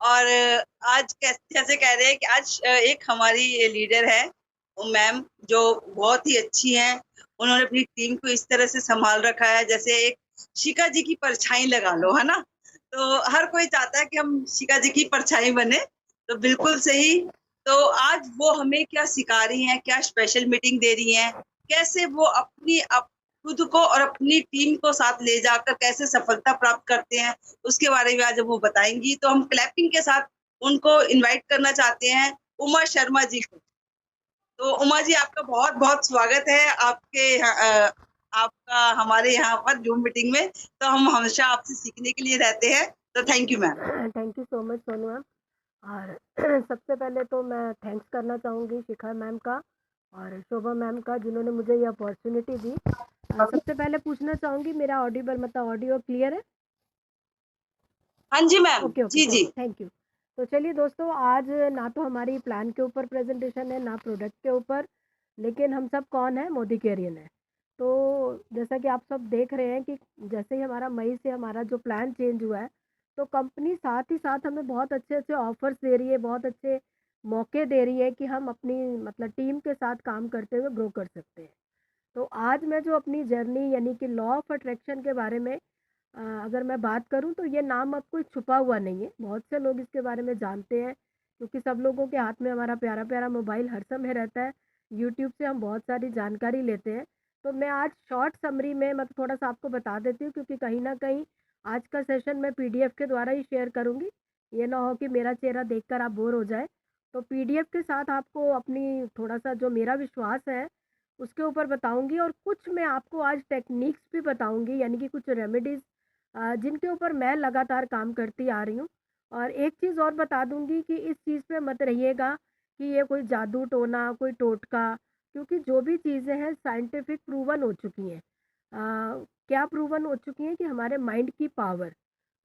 और आज जैसे कह रहे हैं कि आज एक हमारी लीडर है मैम, जो बहुत ही अच्छी हैं। उन्होंने अपनी टीम को इस तरह से संभाल रखा है जैसे एक शिखा जी की परछाई लगा लो, है ना। तो हर कोई चाहता है कि हम शिखा जी की परछाई बने। तो बिल्कुल सही। तो आज वो हमें क्या सिखा रही हैं, क्या स्पेशल मीटिंग दे रही हैं, कैसे वो खुद को और अपनी टीम को साथ ले जाकर कैसे सफलता प्राप्त करते हैं, उसके बारे में आज वो बताएंगी। तो हम क्लैपिंग के साथ उनको इनवाइट करना चाहते हैं, उमा शर्मा जी को। तो उमा जी, आपका बहुत बहुत स्वागत है आपका हमारे यहाँ पर जूम मीटिंग में। तो हम हमेशा आपसे सीखने के लिए रहते हैं। तो thank you ma'am. Thank you so much Sonu ma'am. और सबसे पहले तो मैं थैंक्स करना चाहूँगी शिखा मैम का और शोभा मैम का, जिन्होंने मुझे ये अपॉर्चुनिटी दी। सबसे पहले पूछना चाहूँगी, मेरा ऑडिबल मतलब ऑडियो क्लियर है? हाँ जी मैम। ओके ओके, जी जी। Thank you. तो चलिए दोस्तों, आज ना तो हमारी प्लान के ऊपर प्रेजेंटेशन है, ना प्रोडक्ट के ऊपर, लेकिन हम सब कौन है, मोदी कैरियन है। तो जैसा कि आप सब देख रहे हैं कि जैसे ही हमारा मई से हमारा जो प्लान चेंज हुआ है, तो कंपनी साथ ही साथ हमें बहुत अच्छे अच्छे ऑफर्स दे रही है, बहुत अच्छे मौके दे रही है कि हम अपनी मतलब टीम के साथ काम करते हुए ग्रो कर सकते हैं। तो आज मैं जो अपनी जर्नी यानी कि लॉ ऑफ अट्रैक्शन के बारे में अगर मैं बात करूं, तो ये नाम अब कोई छुपा हुआ नहीं है, बहुत से लोग इसके बारे में जानते हैं, क्योंकि सब लोगों के हाथ में हमारा प्यारा प्यारा मोबाइल हर समय रहता है। यूट्यूब से हम बहुत सारी जानकारी लेते हैं। तो मैं आज शॉर्ट समरी में मतलब थोड़ा सा आपको बता देती हूँ, क्योंकि कहीं ना कहीं आज का सेशन मैं पीडीएफ के द्वारा ही शेयर करूँगी। ये ना हो कि मेरा चेहरा देखकर आप बोर हो जाए। तो पीडीएफ के साथ आपको अपनी थोड़ा सा जो मेरा विश्वास है उसके ऊपर बताऊंगी, और कुछ मैं आपको आज टेक्निक्स भी बताऊंगी, यानी कि कुछ रेमेडीज जिनके ऊपर मैं लगातार काम करती आ रही हूँ। और एक चीज़ और बता दूंगी कि इस चीज़ पे मत रहिएगा कि ये कोई जादू टोना, कोई टोटका, क्योंकि जो भी चीज़ें हैं साइंटिफिक प्रूवन हो चुकी हैं। क्या प्रूवन हो चुकी हैं कि हमारे माइंड की पावर,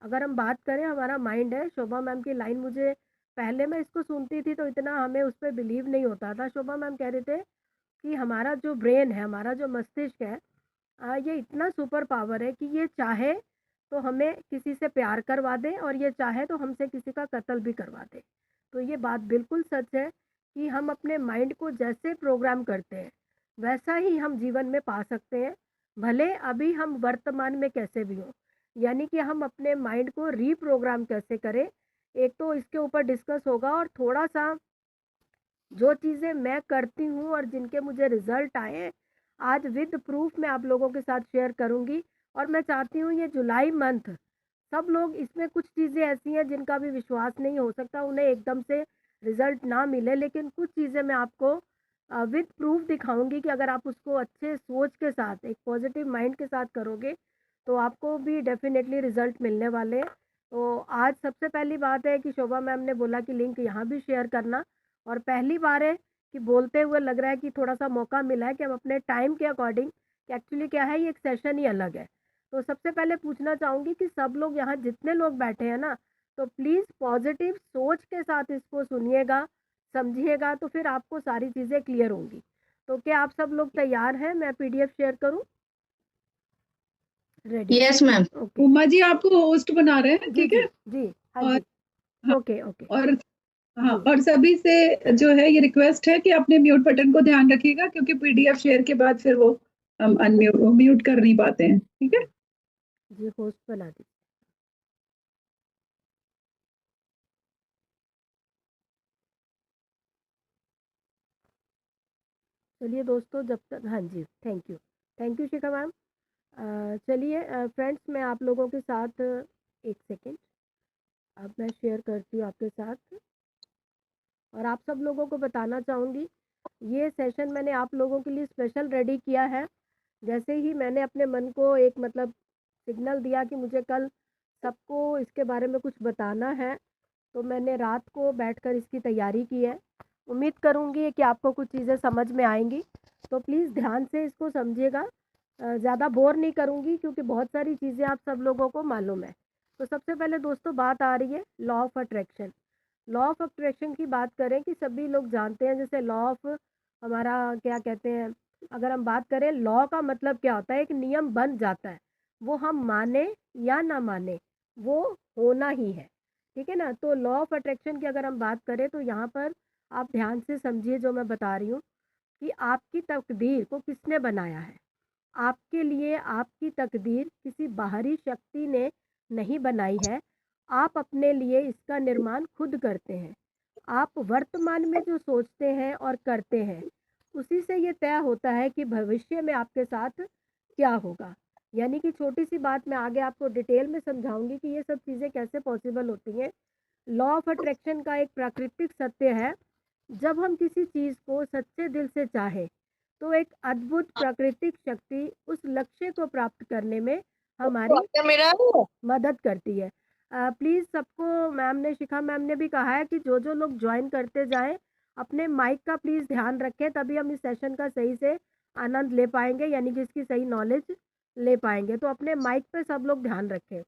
अगर हम बात करें, हमारा माइंड है। शोभा मैम की लाइन मुझे पहले मैं इसको सुनती थी तो इतना हमें उस पर बिलीव नहीं होता था। शोभा मैम कह रहे थे कि हमारा जो ब्रेन है, हमारा जो मस्तिष्क है, ये इतना सुपर पावर है कि ये चाहे तो हमें किसी से प्यार करवा दे, और ये चाहे तो हमसे किसी का कत्ल भी करवा दे। तो ये बात बिल्कुल सच है कि हम अपने माइंड को जैसे प्रोग्राम करते हैं वैसा ही हम जीवन में पा सकते हैं, भले अभी हम वर्तमान में कैसे भी हों। यानी कि हम अपने माइंड को रीप्रोग्राम कैसे करें, एक तो इसके ऊपर डिस्कस होगा, और थोड़ा सा जो चीज़ें मैं करती हूँ और जिनके मुझे रिजल्ट आए आज विद प्रूफ मैं आप लोगों के साथ शेयर करूँगी। और मैं चाहती हूँ ये जुलाई मंथ सब लोग, इसमें कुछ चीज़ें ऐसी हैं जिनका भी विश्वास नहीं हो सकता, उन्हें एकदम से रिजल्ट ना मिले, लेकिन कुछ चीज़ें मैं आपको विद प्रूफ दिखाऊंगी कि अगर आप उसको अच्छे सोच के साथ, एक पॉजिटिव माइंड के साथ करोगे, तो आपको भी डेफिनेटली रिजल्ट मिलने वाले हैं। तो आज सबसे पहली बात है कि शोभा मैम ने बोला कि लिंक यहाँ भी शेयर करना, और पहली बार है कि बोलते हुए लग रहा है कि थोड़ा सा मौका मिला है कि हम अपने टाइम के अकॉर्डिंग, कि एक्चुअली क्या है, ये एक सेशन ही अलग है। तो सबसे पहले पूछना चाहूँगी कि सब लोग यहाँ जितने लोग बैठे हैं ना, तो प्लीज़ पॉजिटिव सोच के साथ इसको सुनिएगा, समझिएगा, तो फिर आपको सारी चीज़ें क्लियर होंगी। तो क्या आप सब लोग तैयार हैं? मैं पीडीएफ शेयर करूँ? Ready? Yes ma'am. Okay. Uma ji आपको होस्ट बना रहे हैं, जी ठीक जी है। जी। हाँ और जी। हाँ, ओके ओके। और हाँ, जी और सभी से जो है ये रिक्वेस्ट है कि अपने म्यूट बटन को ध्यान रखिएगा, क्योंकि पीडीएफ शेयर के बाद फिर वो हम अनम्यूट म्यूट कर नहीं पाते हैं, ठीक है। जी, होस्ट बना दी। चलिए दोस्तों, जब तक, हाँ जी, थैंक यू शिखा मैम। चलिए फ्रेंड्स, मैं आप लोगों के साथ एक सेकेंड, अब मैं शेयर करती हूँ आपके साथ, और आप सब लोगों को बताना चाहूँगी ये सेशन मैंने आप लोगों के लिए स्पेशल रेडी किया है। जैसे ही मैंने अपने मन को एक मतलब सिग्नल दिया कि मुझे कल सबको इसके बारे में कुछ बताना है, तो मैंने रात को बैठकर इसकी तैयारी की है। उम्मीद करूँगी कि आपको कुछ चीज़ें समझ में आएंगी, तो प्लीज़ ध्यान से इसको समझिएगा। ज़्यादा बोर नहीं करूँगी, क्योंकि बहुत सारी चीज़ें आप सब लोगों को मालूम है। तो सबसे पहले दोस्तों बात आ रही है law of attraction. Law of attraction की बात करें कि सभी लोग जानते हैं, जैसे लॉ ऑफ, हमारा क्या कहते हैं, अगर हम बात करें लॉ का मतलब क्या होता है, एक नियम बन जाता है, वो हम माने या ना माने वो होना ही है। ठीक है ना। तो लॉ ऑफ अट्रैक्शन की अगर हम बात करें तो यहाँ पर आप ध्यान से समझिए जो मैं बता रही हूँ कि आपकी तकदीर को किसने बनाया है। आपके लिए आपकी तकदीर किसी बाहरी शक्ति ने नहीं बनाई है, आप अपने लिए इसका निर्माण खुद करते हैं। आप वर्तमान में जो सोचते हैं और करते हैं उसी से ये तय होता है कि भविष्य में आपके साथ क्या होगा। यानी कि छोटी सी बात मैं आगे आपको डिटेल में समझाऊंगी कि ये सब चीज़ें कैसे पॉसिबल होती हैं। लॉ ऑफ अट्रैक्शन का एक प्राकृतिक सत्य है, जब हम किसी चीज़ को सच्चे दिल से चाहें तो एक अद्भुत प्राकृतिक शक्ति उस लक्ष्य को प्राप्त करने में हमारी मदद करती है। प्लीज़ सबको, मैम ने, शिखा मैम ने भी कहा है कि जो जो लोग ज्वाइन करते जाएं अपने माइक का प्लीज़ ध्यान रखें, तभी हम इस सेशन का सही से आनंद ले पाएंगे, यानी कि इसकी सही नॉलेज ले पाएंगे। तो अपने माइक पे सब लोग ध्यान रखें।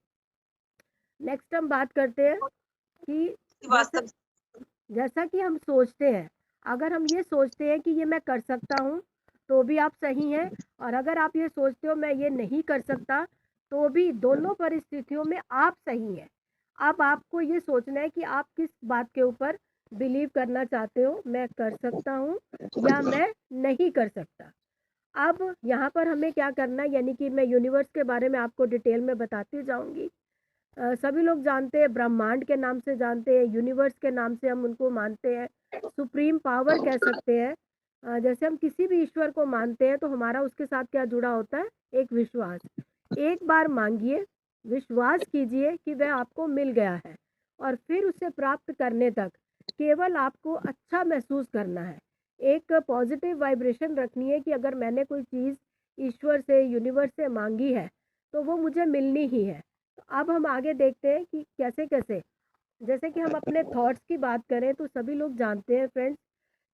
नेक्स्ट हम बात करते हैं कि जैसा कि हम सोचते हैं, अगर हम ये सोचते हैं कि ये मैं कर सकता हूँ तो भी आप सही हैं, और अगर आप ये सोचते हो मैं ये नहीं कर सकता तो भी, दोनों परिस्थितियों में आप सही हैं। अब आपको ये सोचना है कि आप किस बात के ऊपर बिलीव करना चाहते हो, मैं कर सकता हूँ या मैं नहीं कर सकता। अब यहाँ पर हमें क्या करना है, यानी कि मैं यूनिवर्स के बारे में आपको डिटेल में बताती जाऊँगी। सभी लोग जानते हैं, ब्रह्मांड के नाम से जानते हैं, यूनिवर्स के नाम से हम उनको मानते हैं, सुप्रीम पावर कह सकते हैं। जैसे हम किसी भी ईश्वर को मानते हैं तो हमारा उसके साथ क्या जुड़ा होता है, एक विश्वास। एक बार मांगिए, विश्वास कीजिए कि वह आपको मिल गया है, और फिर उसे प्राप्त करने तक केवल आपको अच्छा महसूस करना है। एक पॉजिटिव वाइब्रेशन रखनी है कि अगर मैंने कोई चीज़ ईश्वर से, यूनिवर्स से मांगी है तो वो मुझे मिलनी ही है। तो अब हम आगे देखते हैं कि कैसे कैसे। जैसे कि हम अपने थॉट्स की बात करें तो सभी लोग जानते हैं फ्रेंड्स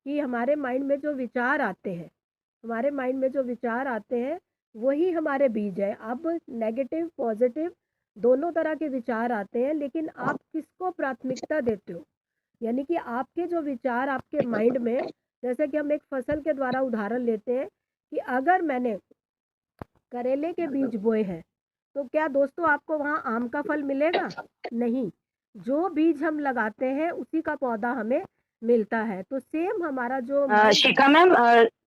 कि हमारे माइंड में जो विचार आते हैं, हमारे माइंड में जो विचार आते हैं वही हमारे बीज है। अब नेगेटिव पॉजिटिव दोनों तरह के विचार आते हैं, लेकिन आप किसको प्राथमिकता देते हो, यानी कि आपके जो विचार आपके माइंड में, जैसे कि हम एक फसल के द्वारा उदाहरण लेते हैं कि अगर मैंने करेले के बीज बोए हैं तो क्या दोस्तों आपको वहाँ आम का फल मिलेगा? नहीं। जो बीज हम लगाते हैं उसी का पौधा हमें मिलता है। तो सेम हमारा जो Shikha ma'am,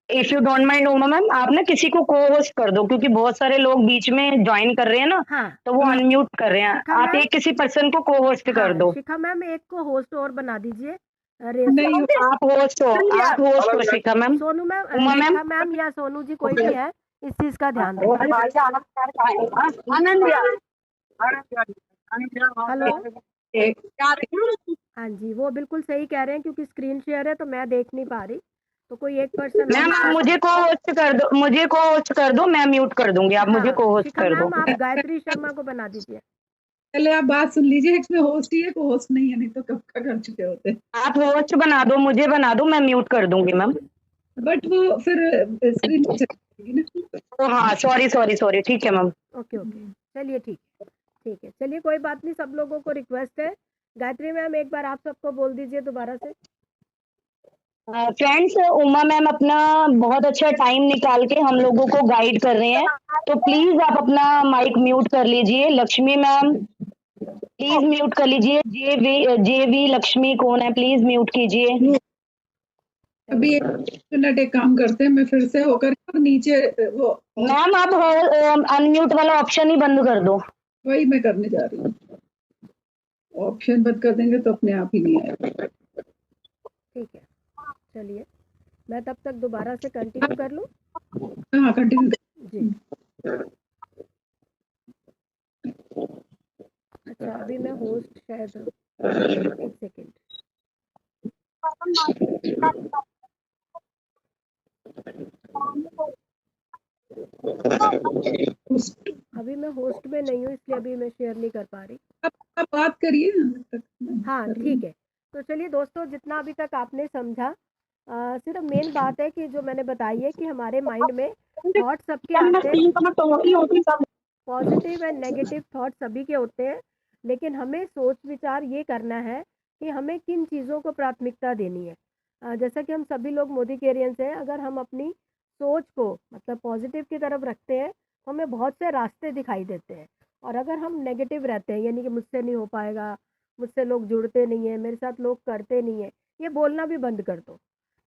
if you don't mind Uma ma'am, आप ना किसी को को होस्ट कर दो, क्योंकि बहुत सारे लोग बीच में ज्वाइन कर रहे हैं ना। हाँ, तो वो अनम्यूट कर रहे हैं। शिखा आप मैम, एक किसी पर्सन को को होस्ट कर हाँ, दो। शिखा मैम एक को होस्ट और बना दीजिए। नहीं, आप होस्ट हो, आप होस्ट हो Shikha ma'am. Sonu ma'am, Uma ma'am, Shikha ma'am या सोनू जी, कोई भी है, इस चीज़ का ध्यान रखें। हेलो, हाँ जी, वो बिल्कुल सही कह रहे हैं, क्योंकि स्क्रीन शेयर है तो मैं देख नहीं पा रही। तो कोई एक पर्सन मैम आप मुझे को होस्ट कर दो, मुझे को होस्ट कर दो, मैं म्यूट कर दूंगी। आप मुझे को होस्ट शिखा कर दो। मैम, आप गायत्री शर्मा को बना दीजिए। पहले आप बात सुन लीजिए, इसमें होस्ट ही है, को होस्ट नहीं है, नहीं तो कब का कर चुके होते। आप होस्ट बना दो, मुझे बना दो, मैं म्यूट कर दूंगी मैम। बट वो फिर स्क्रीन चलेगी ना। हाँ, सॉरी सॉरी सॉरी, ठीक है मैम। ओके ओके, चलिए ठीक है, ठीक है, चलिए कोई बात नहीं। सब लोगों को रिक्वेस्ट है, गायत्री मैम एक बार आप सबको बोल दीजिए दोबारा से। फ्रेंड्स, उमा मैम अपना बहुत अच्छा टाइम निकाल के हम लोगों को गाइड कर रहे हैं, तो प्लीज आप अपना माइक म्यूट कर लीजिए। लक्ष्मी मैम प्लीज म्यूट कर लीजिए। जे वी लक्ष्मी कौन है, प्लीज म्यूट कीजिए। अभी 1 मिनट एक काम करते हैं, मैं फिर से होकर और नीचे वो मैम आप अनम्यूट वाला ऑप्शन ही बंद कर दो। वही मैं करने जा रही हूँ। ऑप्शन बंद कर देंगे तो अपने आप ही नहीं आएगा। ठीक है, चलिए मैं तब तक दोबारा से कंटिन्यू कर लूँ। हाँ, कंटिन्यू जी। अच्छा, अभी मैं होस्ट शायद, एक सेकेंड। अभी मैं होस्ट में नहीं हूँ, इसलिए अभी मैं शेयर नहीं कर पा रही। आप बात करिए ना तक। हाँ ठीक है। तो चलिए दोस्तों, जितना अभी तक आपने समझा, सिर्फ मेन बात है कि जो मैंने बताई है कि हमारे माइंड में थॉट सबके आते हैं, पॉजिटिव एंड नेगेटिव थॉट सभी के होते हैं, लेकिन हमें सोच विचार ये करना है कि हमें किन चीज़ों को प्राथमिकता देनी है। जैसा कि हम सभी लोग मोदिकेरियंस हैं, अगर हम अपनी सोच को मतलब पॉजिटिव की तरफ रखते हैं तो हमें बहुत से रास्ते दिखाई देते हैं, और अगर हम नेगेटिव रहते हैं, यानी कि मुझसे नहीं हो पाएगा, मुझसे लोग जुड़ते नहीं हैं, मेरे साथ लोग करते नहीं हैं, ये बोलना भी बंद कर दो।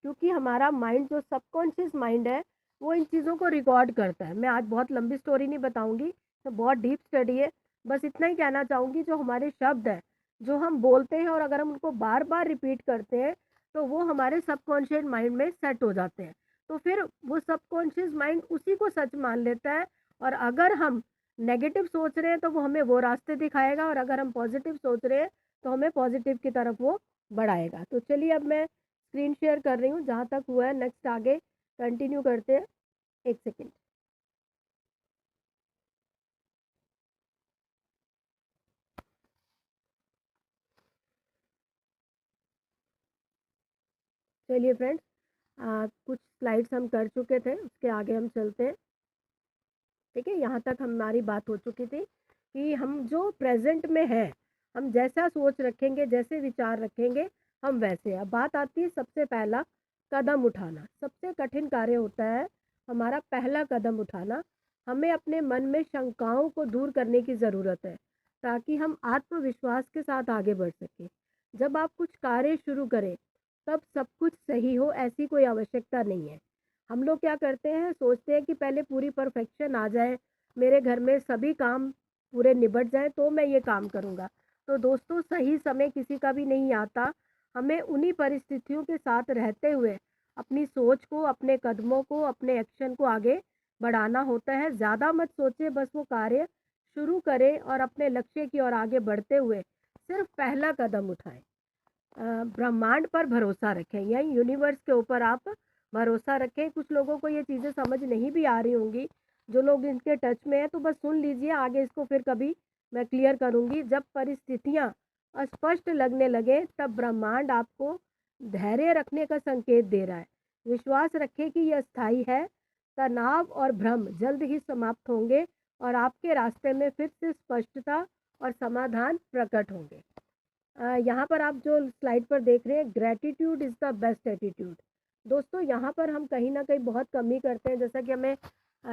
क्योंकि हमारा माइंड जो सबकॉन्शियस माइंड है वो इन चीज़ों को रिकॉर्ड करता है। मैं आज बहुत लंबी स्टोरी नहीं बताऊंगी, तो बहुत डीप स्टडी है। बस इतना ही कहना चाहूँगी, जो हमारे शब्द हैं जो हम बोलते हैं और अगर हम उनको बार बार रिपीट करते हैं तो वो हमारे सबकॉन्शियस माइंड में सेट हो जाते हैं। तो फिर वो सबकॉन्शियस माइंड उसी को सच मान लेता है, और अगर हम नेगेटिव सोच रहे हैं तो वो हमें वो रास्ते दिखाएगा, और अगर हम पॉजिटिव सोच रहे हैं तो हमें पॉजिटिव की तरफ वो बढ़ाएगा। तो चलिए अब मैं स्क्रीन शेयर कर रही हूँ, जहाँ तक हुआ है नेक्स्ट आगे कंटिन्यू करते हैं। एक सेकेंड। चलिए फ्रेंड्स, कुछ स्लाइड्स हम कर चुके थे, उसके आगे हम चलते हैं। ठीक है, यहाँ तक हमारी बात हो चुकी थी कि हम जो प्रेजेंट में है, हम जैसा सोच रखेंगे, जैसे विचार रखेंगे, हम वैसे। अब बात आती है सबसे पहला कदम उठाना। सबसे कठिन कार्य होता है हमारा पहला कदम उठाना। हमें अपने मन में शंकाओं को दूर करने की ज़रूरत है, ताकि हम आत्मविश्वास के साथ आगे बढ़ सकें। जब आप कुछ कार्य शुरू करें तब सब कुछ सही हो, ऐसी कोई आवश्यकता नहीं है। हम लोग क्या करते हैं, सोचते हैं कि पहले पूरी परफेक्शन आ जाए, मेरे घर में सभी काम पूरे निबट जाए तो मैं ये काम करूँगा। तो दोस्तों, सही समय किसी का भी नहीं आता। हमें उन्हीं परिस्थितियों के साथ रहते हुए अपनी सोच को, अपने कदमों को, अपने एक्शन को आगे बढ़ाना होता है। ज़्यादा मत सोचे, बस वो कार्य शुरू करें और अपने लक्ष्य की ओर आगे बढ़ते हुए सिर्फ पहला कदम उठाएं। ब्रह्मांड पर भरोसा रखें, यानी यूनिवर्स के ऊपर आप भरोसा रखें। कुछ लोगों को ये चीज़ें समझ नहीं भी आ रही होंगी, जो लोग इनके टच में हैं तो बस सुन लीजिए, आगे इसको फिर कभी मैं क्लियर करूँगी। जब परिस्थितियाँ अस्पष्ट लगने लगे तब ब्रह्मांड आपको धैर्य रखने का संकेत दे रहा है। विश्वास रखें कि यह स्थायी है। तनाव और भ्रम जल्द ही समाप्त होंगे और आपके रास्ते में फिर से स्पष्टता और समाधान प्रकट होंगे। यहाँ पर आप जो स्लाइड पर देख रहे हैं, gratitude is the best attitude. दोस्तों, यहाँ पर हम कहीं ना कहीं बहुत कमी करते हैं। जैसा कि हमें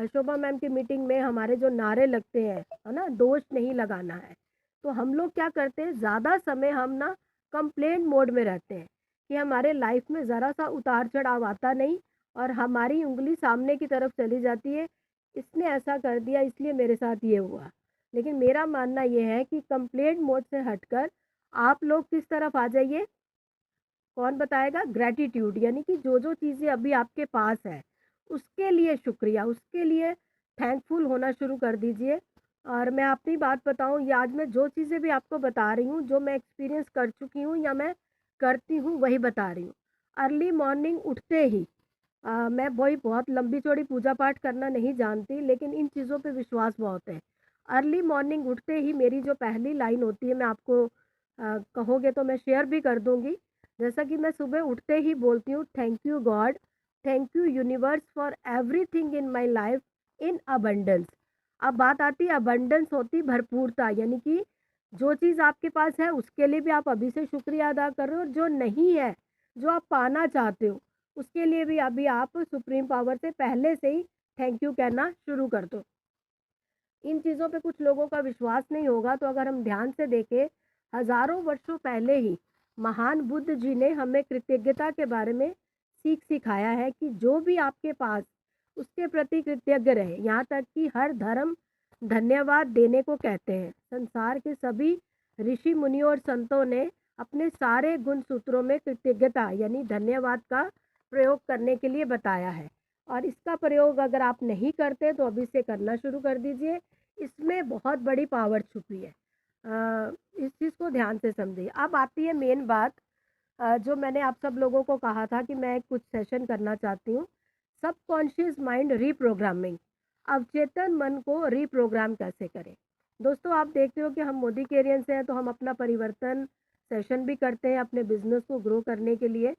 शोभा मैम की मीटिंग में हमारे जो नारे लगते हैं, है ना, दोष नहीं लगाना है, तो हम लोग क्या करते हैं, ज़्यादा समय हम ना कंप्लेंट मोड में रहते हैं कि हमारे लाइफ में ज़रा सा उतार चढ़ाव आता नहीं, और हमारी उंगली सामने की तरफ चली जाती है, इसने ऐसा कर दिया इसलिए मेरे साथ ये हुआ। लेकिन मेरा मानना ये है कि कंप्लेंट मोड से हटकर आप लोग किस तरफ आ जाइए, कौन बताएगा? ग्रैटिट्यूड, यानी कि जो जो चीज़ें अभी आपके पास है उसके लिए शुक्रिया, उसके लिए थैंकफुल होना शुरू कर दीजिए। और मैं अपनी बात बताऊं, ये आज मैं जो चीज़ें भी आपको बता रही हूँ, जो मैं एक्सपीरियंस कर चुकी हूँ या मैं करती हूँ, वही बता रही हूँ। अर्ली मॉर्निंग उठते ही मैं वही बहुत लंबी चौड़ी पूजा पाठ करना नहीं जानती, लेकिन इन चीज़ों पे विश्वास बहुत है। अर्ली मॉर्निंग उठते ही मेरी जो पहली लाइन होती है, मैं आपको कहोगे तो मैं शेयर भी कर दूंगी। जैसा कि मैं सुबह उठते ही बोलती हूँ, thank you God, thank you universe for everything in my life in abundance. अब बात आती है अबंडेंस, होती भरपूरता, यानी कि जो चीज़ आपके पास है उसके लिए भी आप अभी से शुक्रिया अदा कर रहे हो, और जो नहीं है, जो आप पाना चाहते हो, उसके लिए भी अभी आप सुप्रीम पावर से पहले से ही थैंक यू कहना शुरू कर दो। इन चीज़ों पे कुछ लोगों का विश्वास नहीं होगा, तो अगर हम ध्यान से देखें, हजारों वर्षों पहले ही महान बुद्ध जी ने हमें कृतज्ञता के बारे में सिखाया है कि जो भी आपके पास, उसके प्रति कृतज्ञ रहे। यहाँ तक कि हर धर्म धन्यवाद देने को कहते हैं। संसार के सभी ऋषि मुनियों और संतों ने अपने सारे गुण सूत्रों में कृतज्ञता यानी धन्यवाद का प्रयोग करने के लिए बताया है। और इसका प्रयोग अगर आप नहीं करते तो अभी से करना शुरू कर दीजिए, इसमें बहुत बड़ी पावर छुपी है। इस चीज़ को ध्यान से समझिए। अब आती है मेन बात, जो मैंने आप सब लोगों को कहा था कि मैं कुछ सेशन करना चाहती हूँ, सबकॉन्शियस माइंड रीप्रोग्रामिंग। अवचेतन मन को रीप्रोग्राम कैसे करें। दोस्तों, आप देखते हो कि हम मोदी केरियन से हैं, तो हम अपना परिवर्तन सेशन भी करते हैं अपने बिजनेस को ग्रो करने के लिए।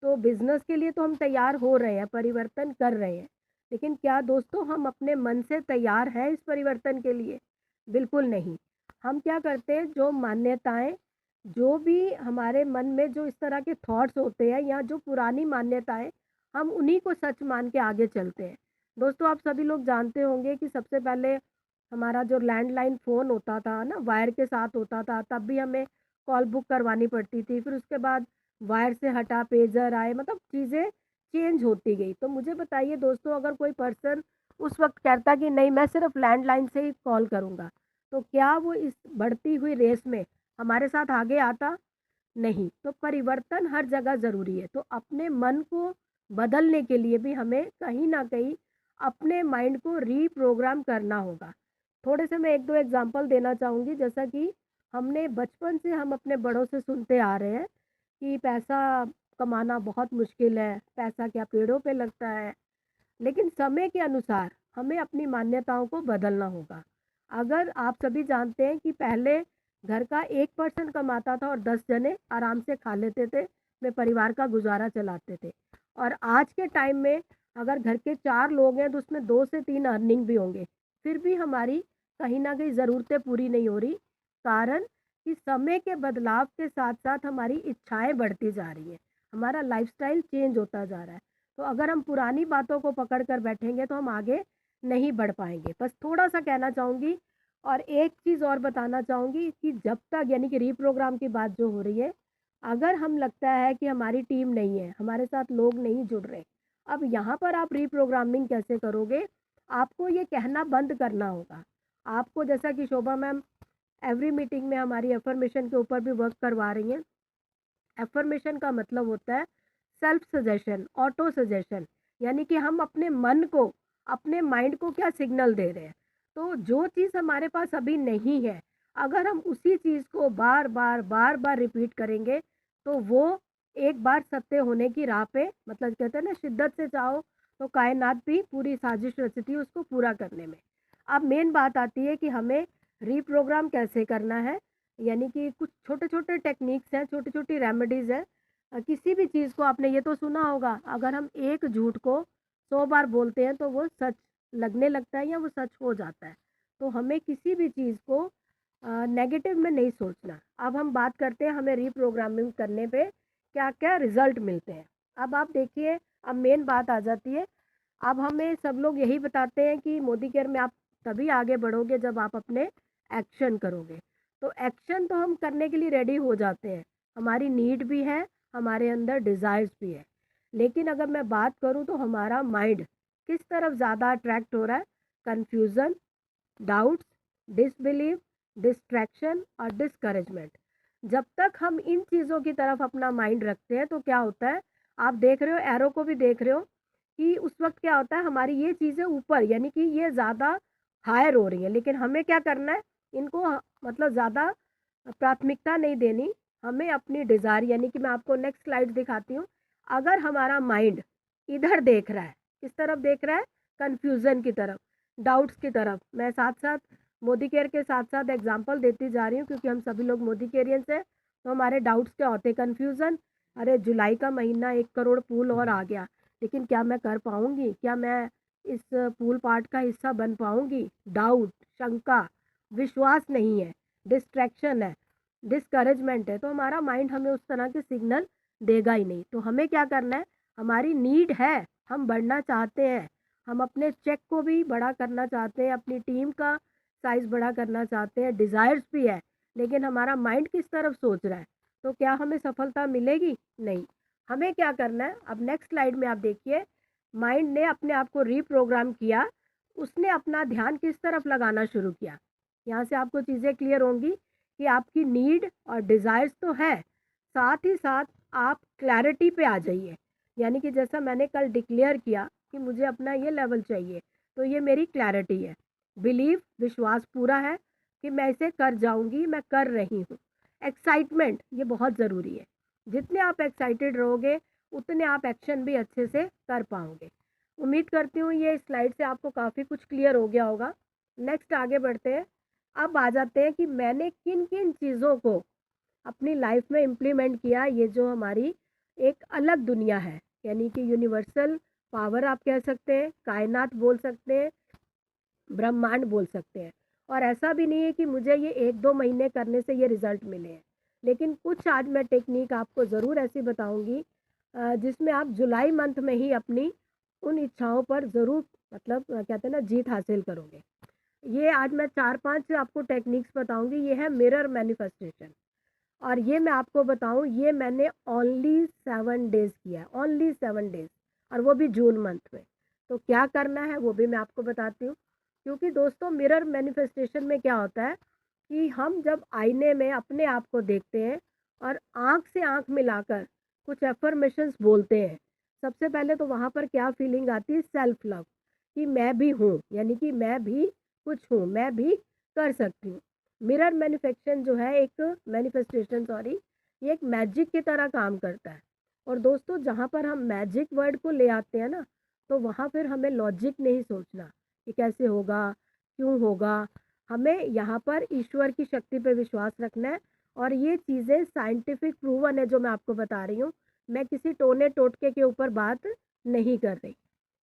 तो बिजनेस के लिए तो हम तैयार हो रहे हैं, परिवर्तन कर रहे हैं, लेकिन क्या दोस्तों हम अपने मन से तैयार हैं इस परिवर्तन के लिए? बिल्कुल नहीं। हम क्या करते हैं, जो मान्यताएं, जो भी हमारे मन में जो इस तरह के थॉट्स होते हैं या जो पुरानी मान्यताएं, हम उन्हीं को सच मान के आगे चलते हैं। दोस्तों, आप सभी लोग जानते होंगे कि सबसे पहले हमारा जो लैंडलाइन फ़ोन होता था ना, वायर के साथ होता था, तब भी हमें कॉल बुक करवानी पड़ती थी, फिर उसके बाद वायर से हटा पेजर आए, मतलब चीज़ें चेंज होती गई। तो मुझे बताइए दोस्तों, अगर कोई पर्सन उस वक्त कहता कि नहीं मैं सिर्फ लैंडलाइन से ही कॉल करूँगा, तो क्या वो इस बढ़ती हुई रेस में हमारे साथ आगे आता? नहीं। तो परिवर्तन हर जगह ज़रूरी है। तो अपने मन को बदलने के लिए भी हमें कहीं न कहीं अपने माइंड को रीप्रोग्राम करना होगा। थोड़े से मैं 1-2 एग्ज़ाम्पल देना चाहूँगी, जैसा कि हमने बचपन से हम अपने बड़ों से सुनते आ रहे हैं कि पैसा कमाना बहुत मुश्किल है, पैसा क्या पेड़ों पे लगता है। लेकिन समय के अनुसार हमें अपनी मान्यताओं को बदलना होगा। अगर आप सभी जानते हैं कि पहले घर का 1 पर्सन कमाता था और 10 जने आराम से खा लेते थे, वे परिवार का गुज़ारा चलाते थे। और आज के टाइम में अगर घर के 4 लोग हैं तो उसमें 2 से 3 अर्निंग भी होंगे, फिर भी हमारी कहीं न कहीं ज़रूरतें पूरी नहीं हो रही। कारण कि समय के बदलाव के साथ-साथ हमारी इच्छाएँ बढ़ती जा रही हैं, हमारा लाइफ़स्टाइल चेंज होता जा रहा है। तो अगर हम पुरानी बातों को पकड़ कर बैठेंगे तो हम आगे नहीं बढ़ पाएँगे। बस थोड़ा-सा कहना चाहूँगी और एक चीज़ और बताना चाहूँगी कि जब तक, यानी कि रीप्रोग्राम की बात जो हो रही है, अगर हम लगता है कि हमारी टीम नहीं है, हमारे साथ लोग नहीं जुड़ रहे, अब यहाँ पर आप रीप्रोग्रामिंग कैसे करोगे? आपको ये कहना बंद करना होगा। आपको, जैसा कि शोभा मैम एवरी मीटिंग में हमारी अफ़र्मेशन के ऊपर भी वर्क करवा रही हैं। अफ़र्मेशन का मतलब होता है सेल्फ सजेशन, ऑटो सजेशन, यानी कि हम अपने मन को, अपने माइंड को क्या सिग्नल दे रहे हैं। तो जो चीज़ हमारे पास अभी नहीं है, अगर हम उसी चीज़ को बार-बार रिपीट करेंगे, तो वो एक बार सत्य होने की राह पे, मतलब कहते हैं ना, शिद्दत से चाहो तो कायनात भी पूरी साजिश रचती है उसको पूरा करने में। अब मेन बात आती है कि हमें रीप्रोग्राम कैसे करना है, यानी कि कुछ छोटे-छोटे टेक्निक्स हैं, छोटी-छोटी रेमेडीज़ हैं। किसी भी चीज़ को आपने ये तो सुना होगा, अगर हम एक झूठ को 100 बार बोलते हैं तो वो सच लगने लगता है या वो सच हो जाता है। तो हमें किसी भी चीज़ को नेगेटिव में नहीं सोचना। अब हम बात करते हैं हमें रीप्रोग्रामिंग करने पे क्या-क्या रिज़ल्ट मिलते हैं। अब आप देखिए, अब मेन बात आ जाती है, अब हमें सब लोग यही बताते हैं कि मोदी केयर में आप तभी आगे बढ़ोगे जब आप अपने एक्शन करोगे। तो एक्शन तो हम करने के लिए रेडी हो जाते हैं, हमारी नीड भी है, हमारे अंदर डिज़ायर्स भी है। लेकिन अगर मैं बात करूँ तो हमारा माइंड किस तरफ ज़्यादा अट्रैक्ट हो रहा है? कन्फ्यूज़न, डाउट्स, डिसबिलीव, डिस्ट्रैक्शन और डिस्करेजमेंट। जब तक हम इन चीज़ों की तरफ अपना माइंड रखते हैं तो क्या होता है, आप देख रहे हो, एरो को भी देख रहे हो कि उस वक़्त क्या होता है, हमारी ये चीज़ें ऊपर, यानी कि ये ज़्यादा हायर हो रही हैं। लेकिन हमें क्या करना है, इनको मतलब ज़्यादा प्राथमिकता नहीं देनी। हमें अपनी डिज़ायर, यानी कि मैं आपको नेक्स्ट स्लाइड दिखाती हूँ। अगर हमारा माइंड इधर देख रहा है, किस तरफ देख रहा है? कन्फ्यूज़न की तरफ, डाउट्स की तरफ। मैं साथ-साथ मोदी केयर के साथ-साथ एग्ज़ाम्पल देती जा रही हूँ क्योंकि हम सभी लोग मोदी केयरियंस हैं। तो हमारे डाउट्स क्या होते हैं? कन्फ्यूज़न, अरे जुलाई का महीना 1 करोड़ पूल और आ गया, लेकिन क्या मैं कर पाऊँगी? क्या मैं इस पूल पार्ट का हिस्सा बन पाऊँगी? डाउट, शंका, विश्वास नहीं है, डिस्ट्रैक्शन है, डिस्करेजमेंट है। तो हमारा माइंड हमें उस तरह के सिग्नल देगा ही नहीं। तो हमें क्या करना है, हमारी नीड है, हम बढ़ना चाहते हैं, हम अपने चेक को भी बड़ा करना चाहते हैं, अपनी टीम का साइज़ बड़ा करना चाहते हैं, डिज़ायर्स भी है, लेकिन हमारा माइंड किस तरफ सोच रहा है, तो क्या हमें सफलता मिलेगी? नहीं। हमें क्या करना है, अब नेक्स्ट स्लाइड में आप देखिए, माइंड ने अपने आप को रीप्रोग्राम किया, उसने अपना ध्यान किस तरफ लगाना शुरू किया। यहाँ से आपको चीज़ें क्लियर होंगी कि आपकी नीड और डिज़ायर्स तो है, साथ ही साथ आप क्लैरिटी पे आ जाइए। यानी कि जैसा मैंने कल डिक्लेयर किया कि मुझे अपना ये लेवल चाहिए, तो ये मेरी क्लैरिटी है। बिलीव, विश्वास पूरा है कि मैं इसे कर जाऊँगी, मैं कर रही हूँ। एक्साइटमेंट, ये बहुत ज़रूरी है। जितने आप एक्साइटेड रहोगे, उतने आप एक्शन भी अच्छे से कर पाओगे। उम्मीद करती हूँ ये स्लाइड से आपको काफ़ी कुछ क्लियर हो गया होगा। नेक्स्ट आगे बढ़ते हैं। अब आ जाते हैं कि मैंने किन-किन चीज़ों को अपनी लाइफ में इम्प्लीमेंट किया। ये जो हमारी एक अलग दुनिया है, यानी कि यूनिवर्सल पावर आप कह सकते हैं, कायनात बोल सकते हैं, ब्रह्मांड बोल सकते हैं। और ऐसा भी नहीं है कि मुझे ये 1-2 महीने करने से ये रिज़ल्ट मिले हैं। लेकिन कुछ आज मैं टेक्नीक आपको ज़रूर ऐसी बताऊँगी जिसमें आप जुलाई मंथ में ही अपनी उन इच्छाओं पर ज़रूर, मतलब कहते हैं ना, जीत हासिल करोगे। ये आज मैं 4-5 आपको टेक्निक्स बताऊँगी। ये है मिरर मैनिफेस्टेशन। और ये मैं आपको बताऊं, ये मैंने ओनली 7 डेज़ किया है, ओनली 7 डेज़, और वो भी जून मंथ में। तो क्या करना है वो भी मैं आपको बताती हूँ। क्योंकि दोस्तों मिरर मैनिफेस्टेशन में क्या होता है कि हम जब आईने में अपने आप को देखते हैं और आँख से आँख मिलाकर कुछ एफर्मेशंस बोलते हैं, सबसे पहले तो वहाँ पर क्या फीलिंग आती है, सेल्फ लव, कि मैं भी हूँ, यानी कि मैं भी कुछ हूँ, मैं भी कर सकती हूँ। मिरर मैनिफेक्शन जो है, एक मैनिफेस्टेशन सॉरी, ये एक मैजिक की तरह काम करता है। और दोस्तों जहाँ पर हम मैजिक वर्ड को ले आते हैं ना, तो वहाँ फिर हमें लॉजिक नहीं सोचना कि कैसे होगा, क्यों होगा। हमें यहाँ पर ईश्वर की शक्ति पे विश्वास रखना है। और ये चीज़ें साइंटिफिक प्रूवन है जो मैं आपको बता रही हूँ, मैं किसी टोने टोटके के ऊपर बात नहीं कर रही।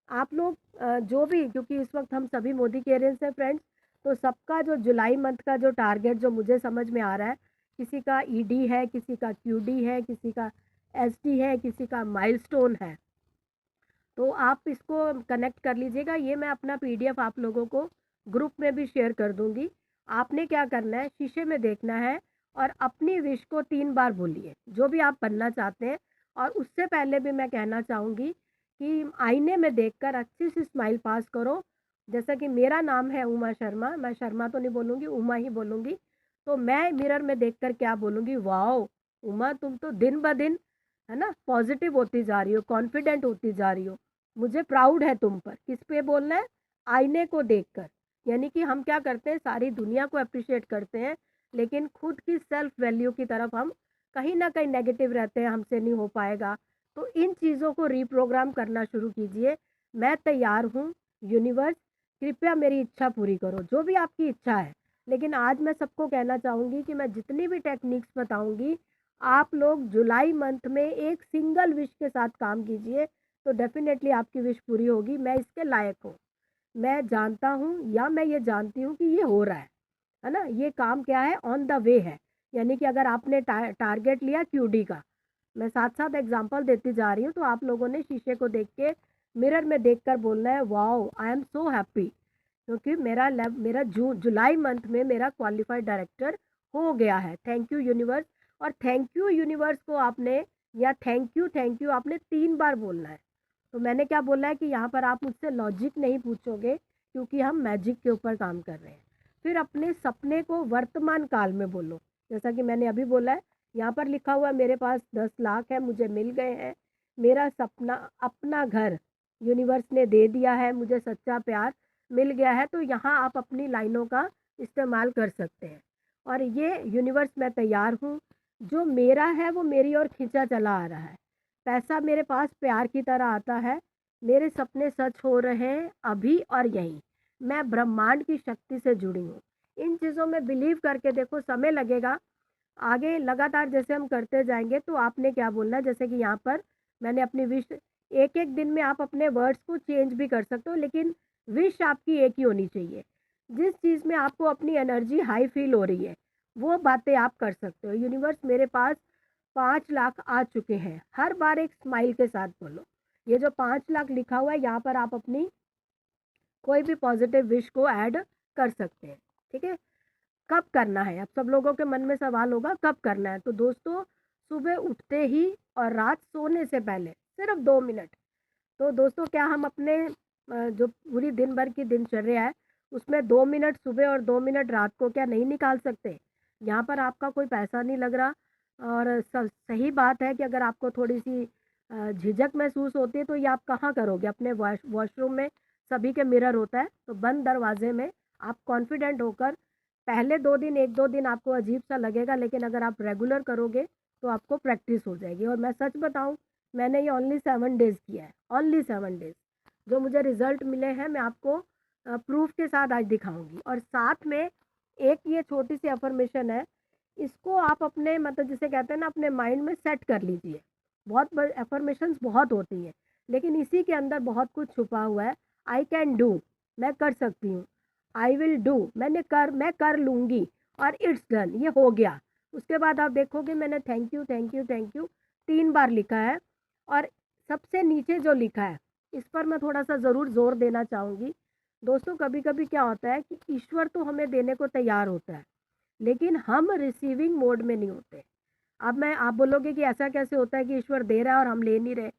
आप लोग जो भी, क्योंकि इस वक्त हम सभी मोदी केयर्स हैं फ्रेंड्स, तो सबका जो जुलाई मंथ का जो टारगेट जो मुझे समझ में आ रहा है, किसी का ईडी है, किसी का क्यूडी है, किसी का एसडी है, किसी का माइलस्टोन है, तो आप इसको कनेक्ट कर लीजिएगा। ये मैं अपना पीडीएफ आप लोगों को ग्रुप में भी शेयर कर दूंगी। आपने क्या करना है, शीशे में देखना है और अपनी विश को 3 बार बोलिए, जो भी आप बनना चाहते हैं। और उससे पहले भी मैं कहना चाहूँगी कि आईने में देखकर अच्छी सी स्माइल पास करो। जैसा कि मेरा नाम है उमा शर्मा, मैं शर्मा तो नहीं बोलूँगी, उमा ही बोलूँगी। तो मैं मिरर में देखकर क्या बोलूँगी, वाओ उमा, तुम तो दिन ब दिन, है ना, पॉजिटिव होती जा रही हो, कॉन्फिडेंट होती जा रही हो, मुझे प्राउड है तुम पर। किस पे बोलना है, आईने को देखकर। यानी कि हम क्या करते हैं, सारी दुनिया को अप्रिशिएट करते हैं, लेकिन खुद की सेल्फ वैल्यू की तरफ हम कहीं ना कहीं नेगेटिव रहते हैं, हमसे नहीं हो पाएगा। तो इन चीज़ों को रीप्रोग्राम करना शुरू कीजिए। मैं तैयार हूँ, यूनिवर्स कृपया मेरी इच्छा पूरी करो, जो भी आपकी इच्छा है। लेकिन आज मैं सबको कहना चाहूँगी कि मैं जितनी भी टेक्निक्स बताऊँगी, आप लोग जुलाई मंथ में एक सिंगल विश के साथ काम कीजिए, तो डेफिनेटली आपकी विश पूरी होगी। मैं इसके लायक हूँ, मैं जानता हूँ, या मैं ये जानती हूँ कि ये हो रहा है ना, ये काम क्या है, ऑन द वे है। यानी कि अगर आपने टारगेट लिया क्यूडी का, मैं साथ साथ एग्जांपल देती जा रही हूँ, तो आप लोगों ने शीशे को देख के, मिरर में देखकर बोलना है, wow I am so happy, क्योंकि मेरा जुलाई मंथ में मेरा क्वालिफाइड डायरेक्टर हो गया है। Thank you universe. और थैंक यू यूनिवर्स को आपने, या थैंक यू आपने 3 बार बोलना है। तो मैंने क्या बोला है कि यहाँ पर आप मुझसे लॉजिक नहीं पूछोगे, क्योंकि हम मैजिक के ऊपर काम कर रहे हैं। फिर अपने सपने को वर्तमान काल में बोलो, जैसा कि मैंने अभी बोला है। यहाँ पर लिखा हुआ है, मेरे पास 10 लाख है, मुझे मिल गए हैं, मेरा सपना अपना घर यूनिवर्स ने दे दिया है, मुझे सच्चा प्यार मिल गया है। तो यहाँ आप अपनी लाइनों का इस्तेमाल कर सकते हैं। और ये यूनिवर्स, मैं तैयार हूँ, जो मेरा है वो मेरी ओर खींचा चला आ रहा है, पैसा मेरे पास प्यार की तरह आता है, मेरे सपने सच हो रहे हैं अभी और यहीं, मैं ब्रह्मांड की शक्ति से जुड़ी हूँ। इन चीज़ों में बिलीव करके देखो, समय लगेगा, आगे लगातार जैसे हम करते जाएंगे। तो आपने क्या बोलना है, जैसे कि यहाँ पर मैंने अपनी विश, एक एक दिन में आप अपने वर्ड्स को चेंज भी कर सकते हो, लेकिन विश आपकी एक ही होनी चाहिए। जिस चीज़ में आपको अपनी एनर्जी हाई फील हो रही है, वो बातें आप कर सकते हो। यूनिवर्स मेरे पास 5 लाख आ चुके हैं, हर बार एक स्माइल के साथ बोलो। ये जो 5 लाख लिखा हुआ है, यहाँ पर आप अपनी कोई भी पॉजिटिव विश को ऐड कर सकते हैं। ठीक है, कब करना है, अब सब लोगों के मन में सवाल होगा कब करना है। तो दोस्तों, सुबह उठते ही और रात सोने से पहले सिर्फ 2 मिनट। तो दोस्तों, क्या हम अपने जो पूरी दिन भर की दिनचर्या है, उसमें 2 मिनट सुबह और 2 मिनट रात को क्या नहीं निकाल सकते? यहाँ पर आपका कोई पैसा नहीं लग रहा। और सही बात है कि अगर आपको थोड़ी सी झिझक महसूस होती है, तो ये आप कहाँ करोगे, अपने वॉशरूम में सभी के मिरर होता है, तो बंद दरवाजे में आप कॉन्फिडेंट होकर, पहले 2 दिन, 1-2 दिन आपको अजीब सा लगेगा, लेकिन अगर आप रेगुलर करोगे तो आपको प्रैक्टिस हो जाएगी। और मैं सच बताऊं, मैंने ये ओनली 7 डेज़ किया है, ओनली 7 डेज़। जो मुझे रिजल्ट मिले हैं, मैं आपको प्रूफ के साथ आज दिखाऊंगी। और साथ में एक ये छोटी सी अफर्मेशन है, इसको आप अपने, मतलब जिसे कहते हैं ना, अपने माइंड में सेट कर लीजिए। बहुत बड़ी अफर्मेशंस बहुत होती हैं, लेकिन इसी के अंदर बहुत कुछ छुपा हुआ है। आई कैन डू, मैं कर सकती हूँ। आई विल डू, मैं कर लूँगी। और इट्स डन, ये हो गया। उसके बाद आप देखोगे मैंने thank you thank you thank you 3 बार लिखा है। और सबसे नीचे जो लिखा है, इस पर मैं थोड़ा सा ज़रूर जोर देना चाहूँगी। दोस्तों, कभी कभी क्या होता है कि ईश्वर तो हमें देने को तैयार होता है, लेकिन हम रिसीविंग मोड में नहीं होते। अब आप बोलोगे कि ऐसा कैसे होता है कि ईश्वर दे रहा है और हम ले नहीं रहे।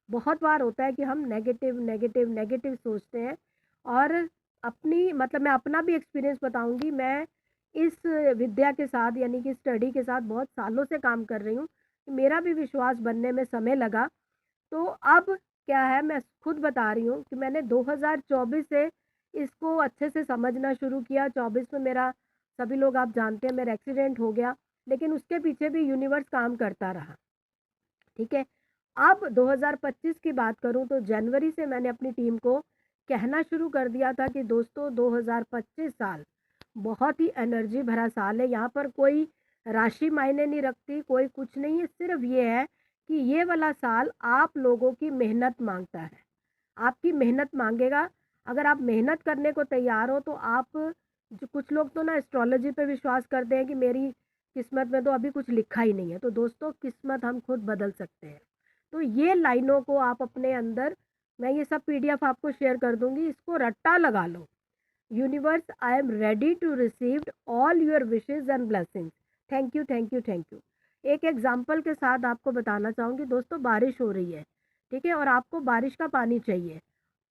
बहुत बार होता है कि हम नेगेटिव नेगेटिव नेगेटिव सोचते हैं। और अपनी मतलब मैं अपना भी एक्सपीरियंस बताऊंगी। मैं इस विद्या के साथ यानी कि स्टडी के साथ बहुत सालों से काम कर रही हूँ। मेरा भी विश्वास बनने में समय लगा। तो अब क्या है, मैं खुद बता रही हूँ कि मैंने 2024 से इसको अच्छे से समझना शुरू किया। 24 में मेरा, सभी लोग आप जानते हैं, मेरा एक्सीडेंट हो गया, लेकिन उसके पीछे भी यूनिवर्स काम करता रहा। ठीक है। अब 2025 की बात करूं तो जनवरी से मैंने अपनी टीम को कहना शुरू कर दिया था कि दोस्तों 2025 साल बहुत ही एनर्जी भरा साल है। यहाँ पर कोई राशि मायने नहीं रखती, कोई कुछ नहीं है। सिर्फ ये है कि ये वाला साल आप लोगों की मेहनत मांगता है, आपकी मेहनत मांगेगा। अगर आप मेहनत करने को तैयार हो तो आप, जो कुछ लोग तो ना एस्ट्रोलॉजी पे विश्वास करते हैं कि मेरी किस्मत में तो अभी कुछ लिखा ही नहीं है। तो दोस्तों, किस्मत हम खुद बदल सकते हैं। तो ये लाइनों को आप अपने अंदर, मैं ये सब पीडीएफ आपको शेयर कर दूंगी, इसको रट्टा लगा लो। Universe, I am ready to receive all your wishes and blessings. Thank you thank you thank you. एक एग्जाम्पल के साथ आपको बताना चाहूँगी। दोस्तों, बारिश हो रही है, ठीक है, और आपको बारिश का पानी चाहिए।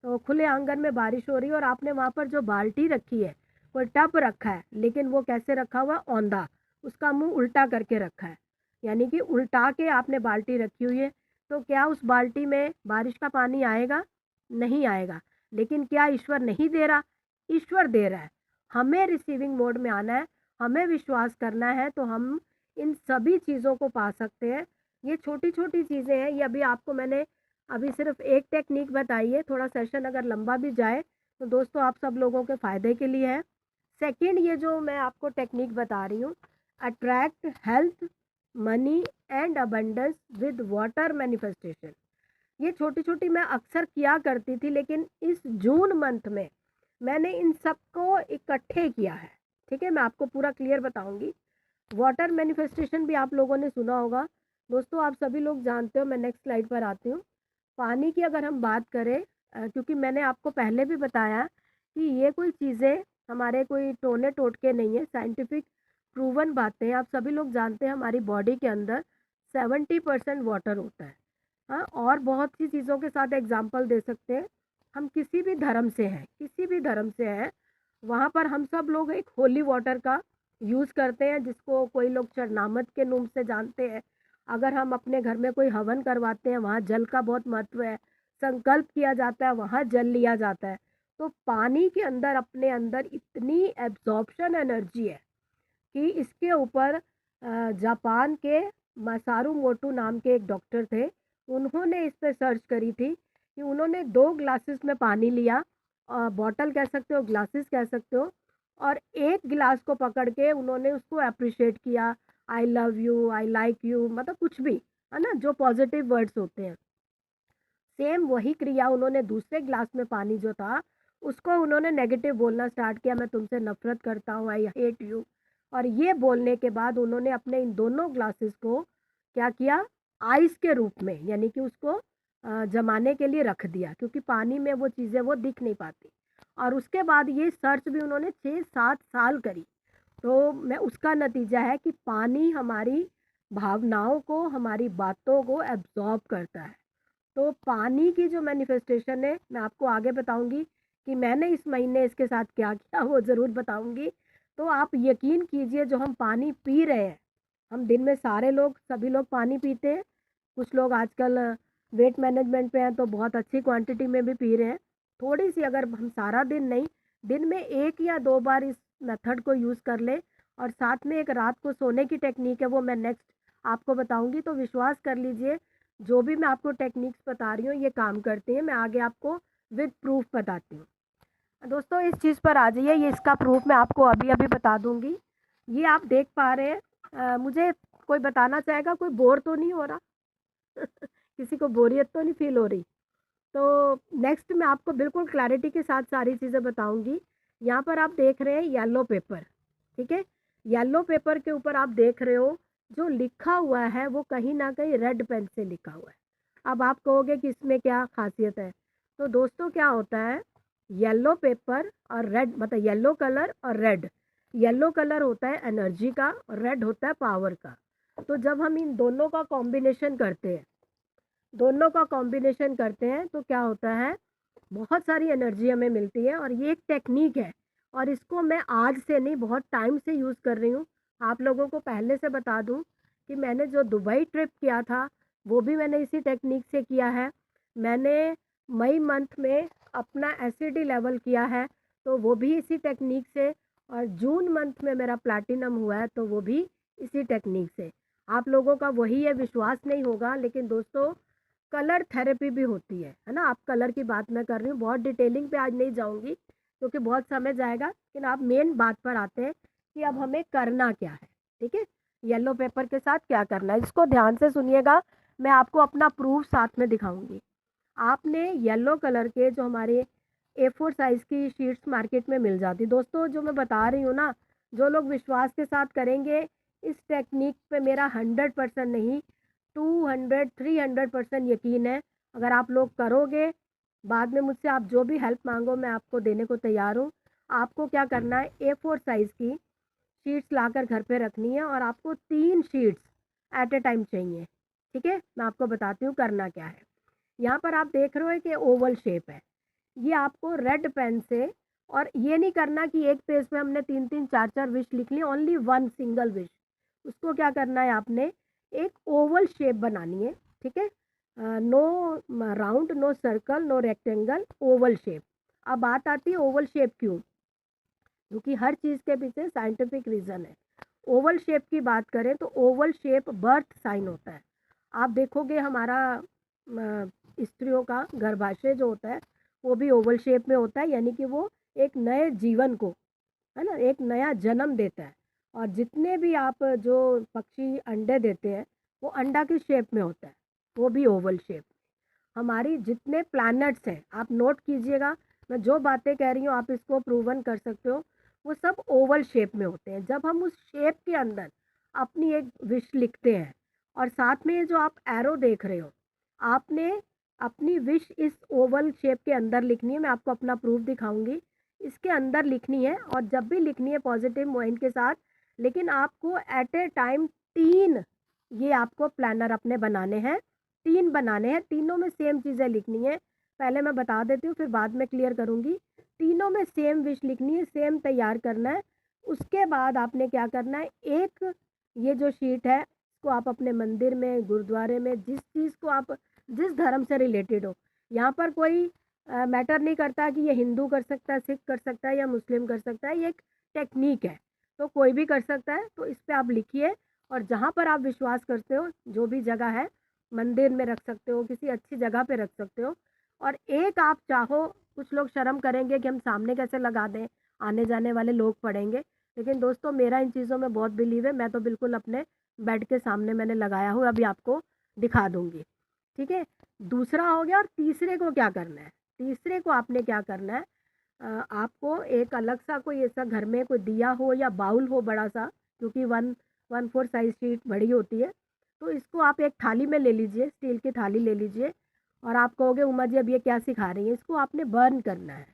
तो खुले आंगन में बारिश हो रही है और आपने वहाँ पर जो बाल्टी रखी है, कोई टब रखा है, लेकिन वो कैसे रखा हुआ, औंधा, उसका मुंह उल्टा करके रखा है, यानी कि उल्टा के आपने बाल्टी रखी हुई है। तो क्या उस बाल्टी में बारिश का पानी आएगा? नहीं आएगा। लेकिन क्या ईश्वर नहीं दे रहा? ईश्वर दे रहा है। हमें रिसीविंग मोड में आना है, हमें विश्वास करना है, तो हम इन सभी चीज़ों को पा सकते हैं। ये छोटी छोटी चीज़ें हैं। ये अभी आपको मैंने अभी सिर्फ एक टेक्निक बताई है। थोड़ा सेशन अगर लंबा भी जाए तो दोस्तों आप सब लोगों के फ़ायदे के लिए है। सेकंड, ये जो मैं आपको टेक्निक बता रही हूँ, attract health, money and abundance with water manifestation. ये छोटी छोटी मैं अक्सर किया करती थी, लेकिन इस जून मंथ में मैंने इन सबको इकट्ठे किया है। ठीक है, मैं आपको पूरा क्लियर बताऊंगी। वाटर मैनिफेस्टेशन भी आप लोगों ने सुना होगा। दोस्तों, आप सभी लोग जानते हो, मैं नेक्स्ट स्लाइड पर आती हूँ। पानी की अगर हम बात करें, क्योंकि मैंने आपको पहले भी बताया कि ये कोई चीज़ें हमारे कोई टोने टोटके नहीं है, साइंटिफिक प्रूवन बातें। आप सभी लोग जानते हैं हमारी बॉडी के अंदर 70% वाटर होता है। हाँ, और बहुत सी चीज़ों के साथ एग्जांपल दे सकते हैं। हम किसी भी धर्म से हैं, किसी भी धर्म से हैं, वहाँ पर हम सब लोग एक होली वाटर का यूज़ करते हैं, जिसको कोई लोग चरनामत के नाम से जानते हैं। अगर हम अपने घर में कोई हवन करवाते हैं, वहाँ जल का बहुत महत्व है। संकल्प किया जाता है, वहाँ जल लिया जाता है। तो पानी के अंदर, अपने अंदर इतनी एब्जॉर्प्शन एनर्जी है कि इसके ऊपर जापान के मसारू मोटू नाम के एक डॉक्टर थे, उन्होंने इस पर सर्च करी थी कि उन्होंने 2 ग्लासेस में पानी लिया, बॉटल कह सकते हो, ग्लासेस कह सकते हो, और एक गिलास को पकड़ के उन्होंने उसको अप्रिशिएट किया। I love you, I like you, मतलब कुछ भी, है ना, जो पॉजिटिव वर्ड्स होते हैं। सेम वही क्रिया उन्होंने दूसरे ग्लास में पानी जो था, उसको उन्होंने नेगेटिव बोलना स्टार्ट किया। मैं तुमसे नफरत करता हूँ, आई हेट यू। और ये बोलने के बाद उन्होंने अपने इन दोनों ग्लासेस को क्या किया, आइस के रूप में, यानी कि उसको जमाने के लिए रख दिया, क्योंकि पानी में वो चीज़ें वो दिख नहीं पाती। और उसके बाद ये सर्च भी उन्होंने 6-7 साल करी। तो मैं, उसका नतीजा है कि पानी हमारी भावनाओं को, हमारी बातों को एब्जॉर्ब करता है। तो पानी की जो मैनिफेस्टेशन है, मैं आपको आगे बताऊंगी कि मैंने इस महीने इसके साथ क्या किया, वो ज़रूर बताऊंगी। तो आप यकीन कीजिए, जो हम पानी पी रहे हैं, हम दिन में सारे लोग, सभी लोग पानी पीते हैं। कुछ लोग आजकल वेट मैनेजमेंट पे हैं तो बहुत अच्छी क्वांटिटी में भी पी रहे हैं। थोड़ी सी, अगर हम सारा दिन नहीं, दिन में 1 या 2 बार इस मेथड को यूज़ कर ले, और साथ में एक रात को सोने की टेक्निक है, वो मैं नेक्स्ट आपको बताऊंगी। तो विश्वास कर लीजिए, जो भी मैं आपको टेक्निक्स बता रही हूँ ये काम करती हैं। मैं आगे आपको विद प्रूफ बताती हूँ। दोस्तों, इस चीज़ पर आ जाइए, ये इसका प्रूफ मैं आपको अभी अभी बता दूंगी। ये आप देख पा रहे हैं। मुझे कोई बताना चाहेगा, कोई बोर तो नहीं हो रहा? किसी को बोरियत तो नहीं फील हो रही? तो नेक्स्ट मैं आपको बिल्कुल क्लैरिटी के साथ सारी चीज़ें बताऊंगी। यहाँ पर आप देख रहे हैं येलो पेपर, ठीक है। येलो पेपर के ऊपर आप देख रहे हो जो लिखा हुआ है, वो कहीं ना कहीं रेड पेन से लिखा हुआ है। अब आप कहोगे कि इसमें क्या खासियत है? तो दोस्तों, क्या होता है, येलो पेपर और रेड, मतलब येलो कलर और रेड। येलो कलर होता है एनर्जी का और रेड होता है पावर का। तो जब हम इन दोनों का कॉम्बिनेशन करते हैं तो क्या होता है, बहुत सारी एनर्जी हमें मिलती है। और ये एक टेक्निक है और इसको मैं आज से नहीं बहुत टाइम से यूज़ कर रही हूँ। आप लोगों को पहले से बता दूँ कि मैंने जो दुबई ट्रिप किया था वो भी मैंने इसी टेक्निक से किया है। मैंने मई मंथ में अपना एसिडी लेवल किया है तो वो भी इसी टेक्निक से, और जून मंथ में मेरा प्लैटिनम हुआ है तो वो भी इसी टेक्निक से। आप लोगों का वही है, विश्वास नहीं होगा, लेकिन दोस्तों कलर थेरेपी भी होती है ना। आप कलर की बात मैं कर रही हूँ, बहुत डिटेलिंग पे आज नहीं जाऊँगी क्योंकि बहुत समय जाएगा, लेकिन आप मेन बात पर आते हैं कि अब हमें करना क्या है। ठीक है, येलो पेपर के साथ क्या करना है, इसको ध्यान से सुनिएगा। मैं आपको अपना प्रूफ साथ में दिखाऊंगी। आपने येलो कलर के जो हमारे A4 साइज़ की शीट्स मार्केट में मिल जाती, दोस्तों जो मैं बता रही हूँ ना, जो लोग विश्वास के साथ करेंगे इस टेक्निक पे मेरा 100% नहीं 200-300% यकीन है। अगर आप लोग करोगे, बाद में मुझसे आप जो भी हेल्प मांगो मैं आपको देने को तैयार हूँ। आपको क्या करना है, A4 साइज़ की शीट्स लाकर घर पे रखनी है और आपको 3 शीट्स एट ए टाइम चाहिए। ठीक है, मैं आपको बताती हूँ करना क्या है। यहाँ पर आप देख रहे हो कि ओवल शेप है, ये आपको रेड पेन से, और ये नहीं करना कि एक पेज पे हमने 3-3 4-4 विश लिख ली, ओनली वन सिंगल विश। उसको क्या करना है, आपने एक ओवल शेप बनानी है। ठीक है, no round, no circle, no rectangle, oval shape. अब बात आती है ओवल शेप क्यों, क्योंकि हर चीज़ के पीछे साइंटिफिक रीज़न है। ओवल शेप की बात करें तो ओवल शेप बर्थ साइन होता है। आप देखोगे हमारा स्त्रियों का गर्भाशय जो होता है वो भी ओवल शेप में होता है, यानी कि वो एक नए जीवन को, है ना, एक नया जन्म देता है। और जितने भी आप जो पक्षी अंडे देते हैं वो अंडा की शेप में होता है, वो भी ओवल शेप। हमारी जितने प्लैनेट्स हैं, आप नोट कीजिएगा, मैं जो बातें कह रही हूँ आप इसको प्रूवन कर सकते हो, वो सब ओवल शेप में होते हैं। जब हम उस शेप के अंदर अपनी एक विश लिखते हैं, और साथ में ये जो आप एरो देख रहे हो, आपने अपनी विश इस ओवल शेप के अंदर लिखनी है। मैं आपको अपना प्रूफ दिखाऊंगी, इसके अंदर लिखनी है, और जब भी लिखनी है पॉजिटिव माइंड के साथ। लेकिन आपको एट ए टाइम 3 ये आपको प्लानर अपने बनाने हैं, 3 बनाने हैं, तीनों में सेम चीज़ें लिखनी है। पहले मैं बता देती हूँ फिर बाद में क्लियर करूँगी। तीनों में सेम विश लिखनी है, सेम तैयार करना है। उसके बाद आपने क्या करना है, एक ये जो शीट है इसको आप अपने मंदिर में, गुरुद्वारे में, जिस चीज़ को आप जिस धर्म से रिलेटेड हो, यहाँ पर कोई मैटर नहीं करता कि ये हिंदू कर सकता है, सिख कर सकता है या मुस्लिम कर सकता है, ये एक टेक्निक है तो कोई भी कर सकता है। तो इस पर आप लिखिए, और जहाँ पर आप विश्वास करते हो, जो भी जगह है, मंदिर में रख सकते हो, किसी अच्छी जगह पे रख सकते हो। और एक आप चाहो, कुछ लोग शर्म करेंगे कि हम सामने कैसे लगा दें, आने जाने वाले लोग पढ़ेंगे, लेकिन दोस्तों मेरा इन चीज़ों में बहुत बिलीव है। मैं तो बिल्कुल अपने बेड के सामने मैंने लगाया हुआ, अभी आपको दिखा दूँगी। ठीक है, दूसरा हो गया। और तीसरे को क्या करना है, तीसरे को आपने क्या करना है, आपको एक अलग सा कोई ऐसा घर में कोई दिया हो या बाउल हो बड़ा सा, क्योंकि 1/4 साइज शीट बड़ी होती है, तो इसको आप एक थाली में ले लीजिए, स्टील की थाली ले लीजिए। और आप कहोगे उमा जी अब ये क्या सिखा रही हैं, इसको आपने बर्न करना है,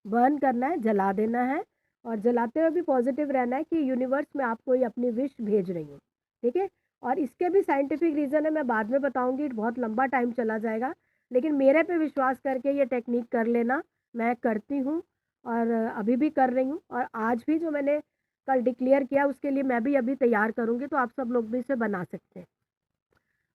बर्न करना है, जला देना है। और जलाते हुए भी पॉजिटिव रहना है कि यूनिवर्स में आपको ये अपनी विश भेज रही हूँ। ठीक है, और इसके भी साइंटिफिक रीज़न है, मैं बाद में बताऊँगी, बहुत लंबा टाइम चला जाएगा, लेकिन मेरे पे विश्वास करके ये टेक्निक कर लेना। मैं करती हूँ और अभी भी कर रही हूँ, और आज भी जो मैंने कल डिक्लेयर किया उसके लिए मैं भी अभी तैयार करूँगी, तो आप सब लोग भी इसे बना सकते हैं।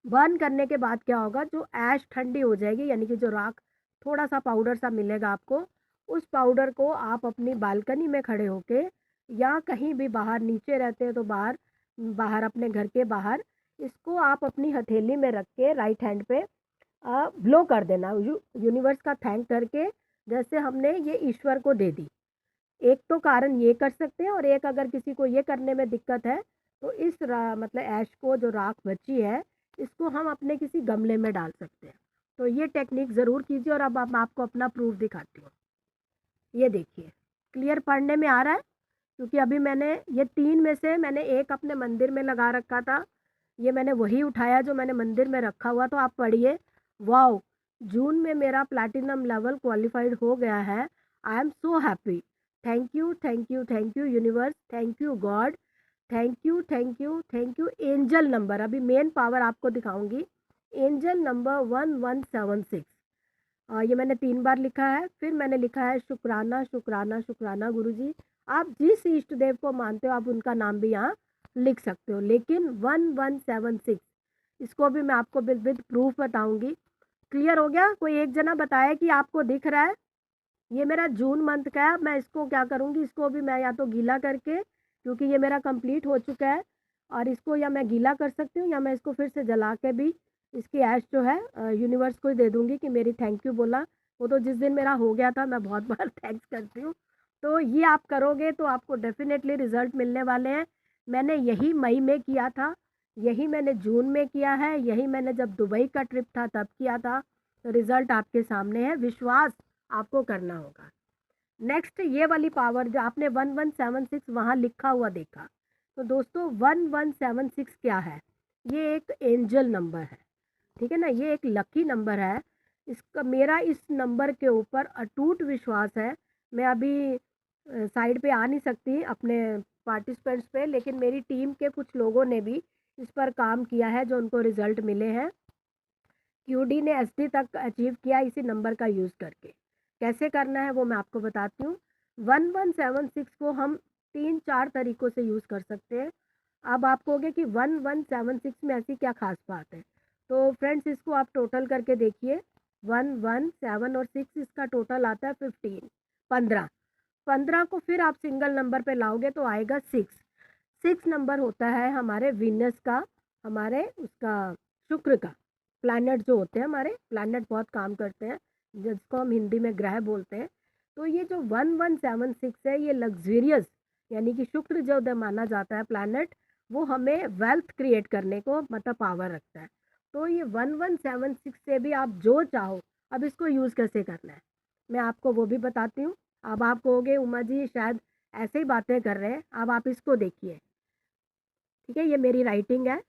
बर्न करने के बाद क्या होगा, जो ऐश ठंडी हो जाएगी, यानी कि जो राख, थोड़ा सा पाउडर सा मिलेगा आपको, उस पाउडर को आप अपनी बालकनी में खड़े होके, या कहीं भी बाहर, नीचे रहते हैं तो बाहर, बाहर अपने घर के बाहर, इसको आप अपनी हथेली में रख के राइट हैंड पे ब्लो कर देना, यूनिवर्स का थैंक करके, जैसे हमने ये ईश्वर को दे दी। एक तो कारण ये कर सकते हैं, और एक अगर किसी को ये करने में दिक्कत है तो इस मतलब ऐश को, जो राख बची है, इसको हम अपने किसी गमले में डाल सकते हैं। तो ये टेक्निक ज़रूर कीजिए। और अब मैं आपको अपना प्रूफ दिखाती हूँ। ये देखिए, क्लियर पढ़ने में आ रहा है, क्योंकि अभी मैंने ये 3 में से मैंने एक अपने मंदिर में लगा रखा था, ये मैंने वही उठाया जो मैंने मंदिर में रखा हुआ। तो आप पढ़िए, वाओ, जून में मेरा प्लैटिनम लेवल क्वालिफाइड हो गया है। I am so happy, thank you, thank you, thank you universe, thank you God, thank you thank you thank you. Angel number, अभी मेन पावर आपको दिखाऊंगी। एंजल नंबर 1176, ये मैंने 3 बार लिखा है। फिर मैंने लिखा है शुक्राना शुक्राना शुक्राना गुरुजी। आप जिस इष्ट देव को मानते हो आप उनका नाम भी यहाँ लिख सकते हो, लेकिन 1176 इसको भी मैं आपको विद प्रूफ बताऊंगी। क्लियर हो गया? कोई एक जना बताया कि आपको दिख रहा है। ये मेरा जून मंथ का है। मैं इसको क्या करूँगी, इसको भी मैं या तो गीला करके, क्योंकि ये मेरा कंप्लीट हो चुका है, और इसको या मैं गीला कर सकती हूँ या मैं इसको फिर से जला के भी इसकी ऐश जो है यूनिवर्स को ही दे दूँगी कि मेरी थैंक यू बोला। वो तो जिस दिन मेरा हो गया था, मैं बहुत बार थैंक्स करती हूँ। तो ये आप करोगे तो आपको डेफिनेटली रिज़ल्ट मिलने वाले हैं। मैंने यही मई में किया था, यही मैंने जून में किया है, यही मैंने जब दुबई का ट्रिप था तब किया था। तो रिज़ल्ट आपके सामने है, विश्वास आपको करना होगा। नेक्स्ट ये वाली पावर जो आपने 1176 वहाँ लिखा हुआ देखा, तो दोस्तों 1176 क्या है? ये एक एंजल नंबर है, ठीक है ना। ये एक लकी नंबर है। इसका मेरा इस नंबर के ऊपर अटूट विश्वास है। मैं अभी साइड पे आ नहीं सकती अपने पार्टिसिपेंट्स पे, लेकिन मेरी टीम के कुछ लोगों ने भी इस पर काम किया है जो उनको रिजल्ट मिले हैं। क्यूडी ने एसडी तक अचीव किया इसी नंबर का यूज़ करके। कैसे करना है वो मैं आपको बताती हूँ। 1176 को हम 3-4 तरीक़ों से यूज़ कर सकते हैं। अब आप कहोगे कि 1176 में ऐसी क्या ख़ास बात है? तो फ्रेंड्स इसको आप टोटल करके देखिए। 1 1 7 और 6 इसका टोटल आता है 15, 15। 15 को फिर आप सिंगल नंबर पे लाओगे तो आएगा 6। 6 नंबर होता है हमारे वीनस का, हमारे उसका शुक्र का। प्लैनेट जो होते हैं हमारे, प्लैनेट बहुत काम करते हैं, जिसको हम हिंदी में ग्रह बोलते हैं। तो ये जो 1176 है ये लग्जरियस, यानी कि शुक्र जो माना जाता है प्लैनेट, वो हमें वेल्थ क्रिएट करने को मतलब पावर रखता है। तो ये 1176 से भी आप जो चाहो, अब इसको यूज़ कैसे करना है मैं आपको वो भी बताती हूँ। अब आप कहोगे उमा जी शायद ऐसे ही बातें कर रहे हैं, अब आप इसको देखिए, ठीक है। ये मेरी राइटिंग है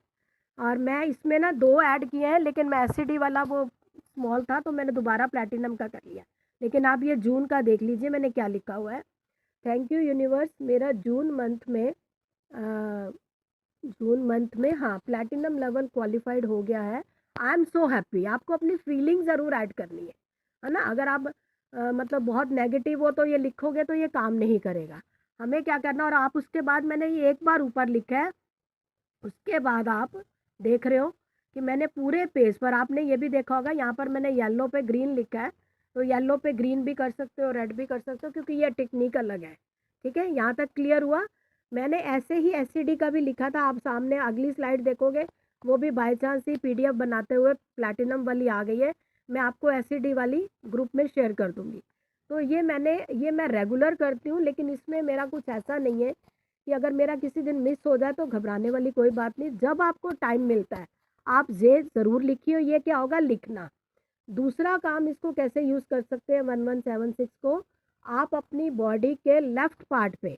और मैं इसमें ना 2 ऐड किए हैं, लेकिन मैं एसिडी वाला वो स्मॉल था तो मैंने दोबारा प्लैटिनम का कर लिया। लेकिन आप ये जून का देख लीजिए मैंने क्या लिखा हुआ है। थैंक यू यूनिवर्स, मेरा जून मंथ में हाँ प्लैटिनम लेवल क्वालिफाइड हो गया है। I am so happy. आपको अपनी फीलिंग ज़रूर ऐड करनी है ना। अगर आप मतलब बहुत नेगेटिव हो तो ये लिखोगे तो ये काम नहीं करेगा। हमें क्या करना, और आप उसके बाद मैंने ये एक बार ऊपर लिखा है, उसके बाद आप देख रहे हो कि मैंने पूरे पेज पर, आपने ये भी देखा होगा यहाँ पर मैंने येलो पे ग्रीन लिखा है, तो येलो पे ग्रीन भी कर सकते हो, रेड भी कर सकते हो, क्योंकि ये टेक्निक अलग है, ठीक है। यहाँ तक क्लियर हुआ। मैंने ऐसे ही एससीडी का भी लिखा था, आप सामने अगली स्लाइड देखोगे, वो भी बाय चांस ही पीडीएफ बनाते हुए प्लैटिनम वाली आ गई है। मैं आपको एससीडी वाली ग्रुप में शेयर कर दूँगी। तो ये मैं रेगुलर करती हूँ, लेकिन इसमें मेरा कुछ ऐसा नहीं है कि अगर मेरा किसी दिन मिस हो जाए तो घबराने वाली कोई बात नहीं। जब आपको टाइम मिलता है आप ये ज़रूर लिखिए। ये क्या होगा, लिखना। दूसरा काम इसको कैसे यूज़ कर सकते हैं 1176 को, आप अपनी बॉडी के लेफ़्ट पार्ट पे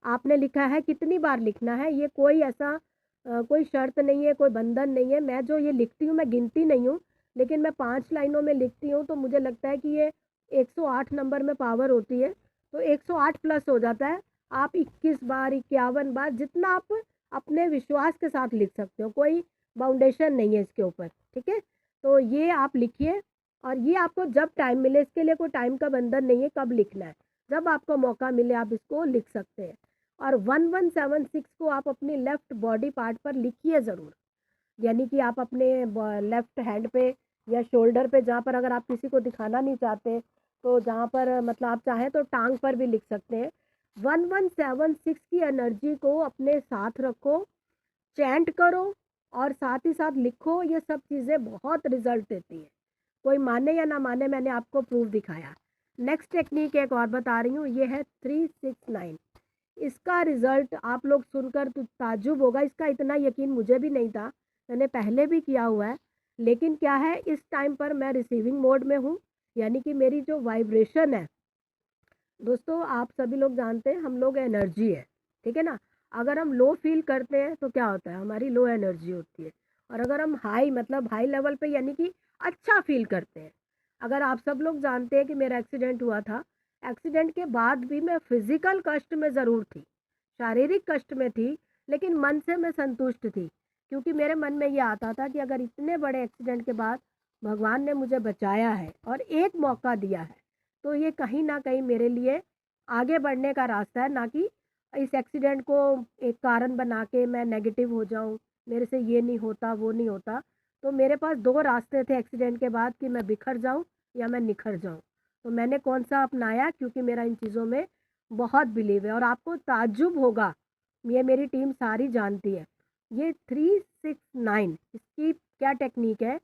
आपने लिखा है, कितनी बार लिखना है ये कोई ऐसा कोई शर्त नहीं है, कोई बंधन नहीं है। मैं जो ये लिखती हूँ मैं गिनती नहीं हूँ, लेकिन मैं 5 लाइनों में लिखती हूँ, तो मुझे लगता है कि ये 108 नंबर में पावर होती है, तो 108 प्लस हो जाता है। आप 21 बार 51 बार जितना आप अपने विश्वास के साथ लिख सकते हो, कोई बाउंडेशन नहीं है इसके ऊपर, ठीक है। तो ये आप लिखिए, और ये आपको जब टाइम मिले, इसके लिए कोई टाइम का बंधन नहीं है कब लिखना है, जब आपको मौका मिले आप इसको लिख सकते हैं। और 1176 को आप अपनी लेफ़्ट बॉडी पार्ट पर लिखिए ज़रूर, यानी कि आप अपने लेफ़्ट हैंड पे या शोल्डर पे, जहाँ पर अगर आप किसी को दिखाना नहीं चाहते तो जहाँ पर मतलब आप चाहें तो टांग पर भी लिख सकते हैं। 1176 की एनर्जी को अपने साथ रखो, चैंट करो और साथ ही साथ लिखो। ये सब चीज़ें बहुत रिजल्ट देती हैं, कोई माने या ना माने, मैंने आपको प्रूफ दिखाया। नेक्स्ट टेक्निक एक और बता रही हूँ, ये है 369। इसका रिज़ल्ट आप लोग सुनकर तो ताज्जुब होगा, इसका इतना यकीन मुझे भी नहीं था, मैंने पहले भी किया हुआ है। लेकिन क्या है, इस टाइम पर मैं रिसीविंग मोड में हूँ, यानी कि मेरी जो वाइब्रेशन है, दोस्तों आप सभी लोग जानते हैं हम लोग एनर्जी है, ठीक है ना। अगर हम लो फील करते हैं तो क्या होता है, हमारी लो एनर्जी होती है। और अगर हम हाई मतलब हाई लेवल पे यानी कि अच्छा फील करते हैं, अगर आप सब लोग जानते हैं कि मेरा एक्सीडेंट हुआ था, एक्सीडेंट के बाद भी मैं फिज़िकल कष्ट में ज़रूर थी, शारीरिक कष्ट में थी, लेकिन मन से मैं संतुष्ट थी, क्योंकि मेरे मन में ये आता था कि अगर इतने बड़े एक्सीडेंट के बाद भगवान ने मुझे बचाया है और एक मौका दिया है, तो ये कहीं ना कहीं मेरे लिए आगे बढ़ने का रास्ता है, ना कि इस एक्सीडेंट को एक कारण बना के मैं नेगेटिव हो जाऊं, मेरे से ये नहीं होता वो नहीं होता। तो मेरे पास दो रास्ते थे एक्सीडेंट के बाद, कि मैं बिखर जाऊं या मैं निखर जाऊं। तो मैंने कौन सा अपनाया, क्योंकि मेरा इन चीज़ों में बहुत बिलीव है। और आपको ताज्जुब होगा, ये मेरी टीम सारी जानती है, ये 369 इसकी क्या टेक्निक है।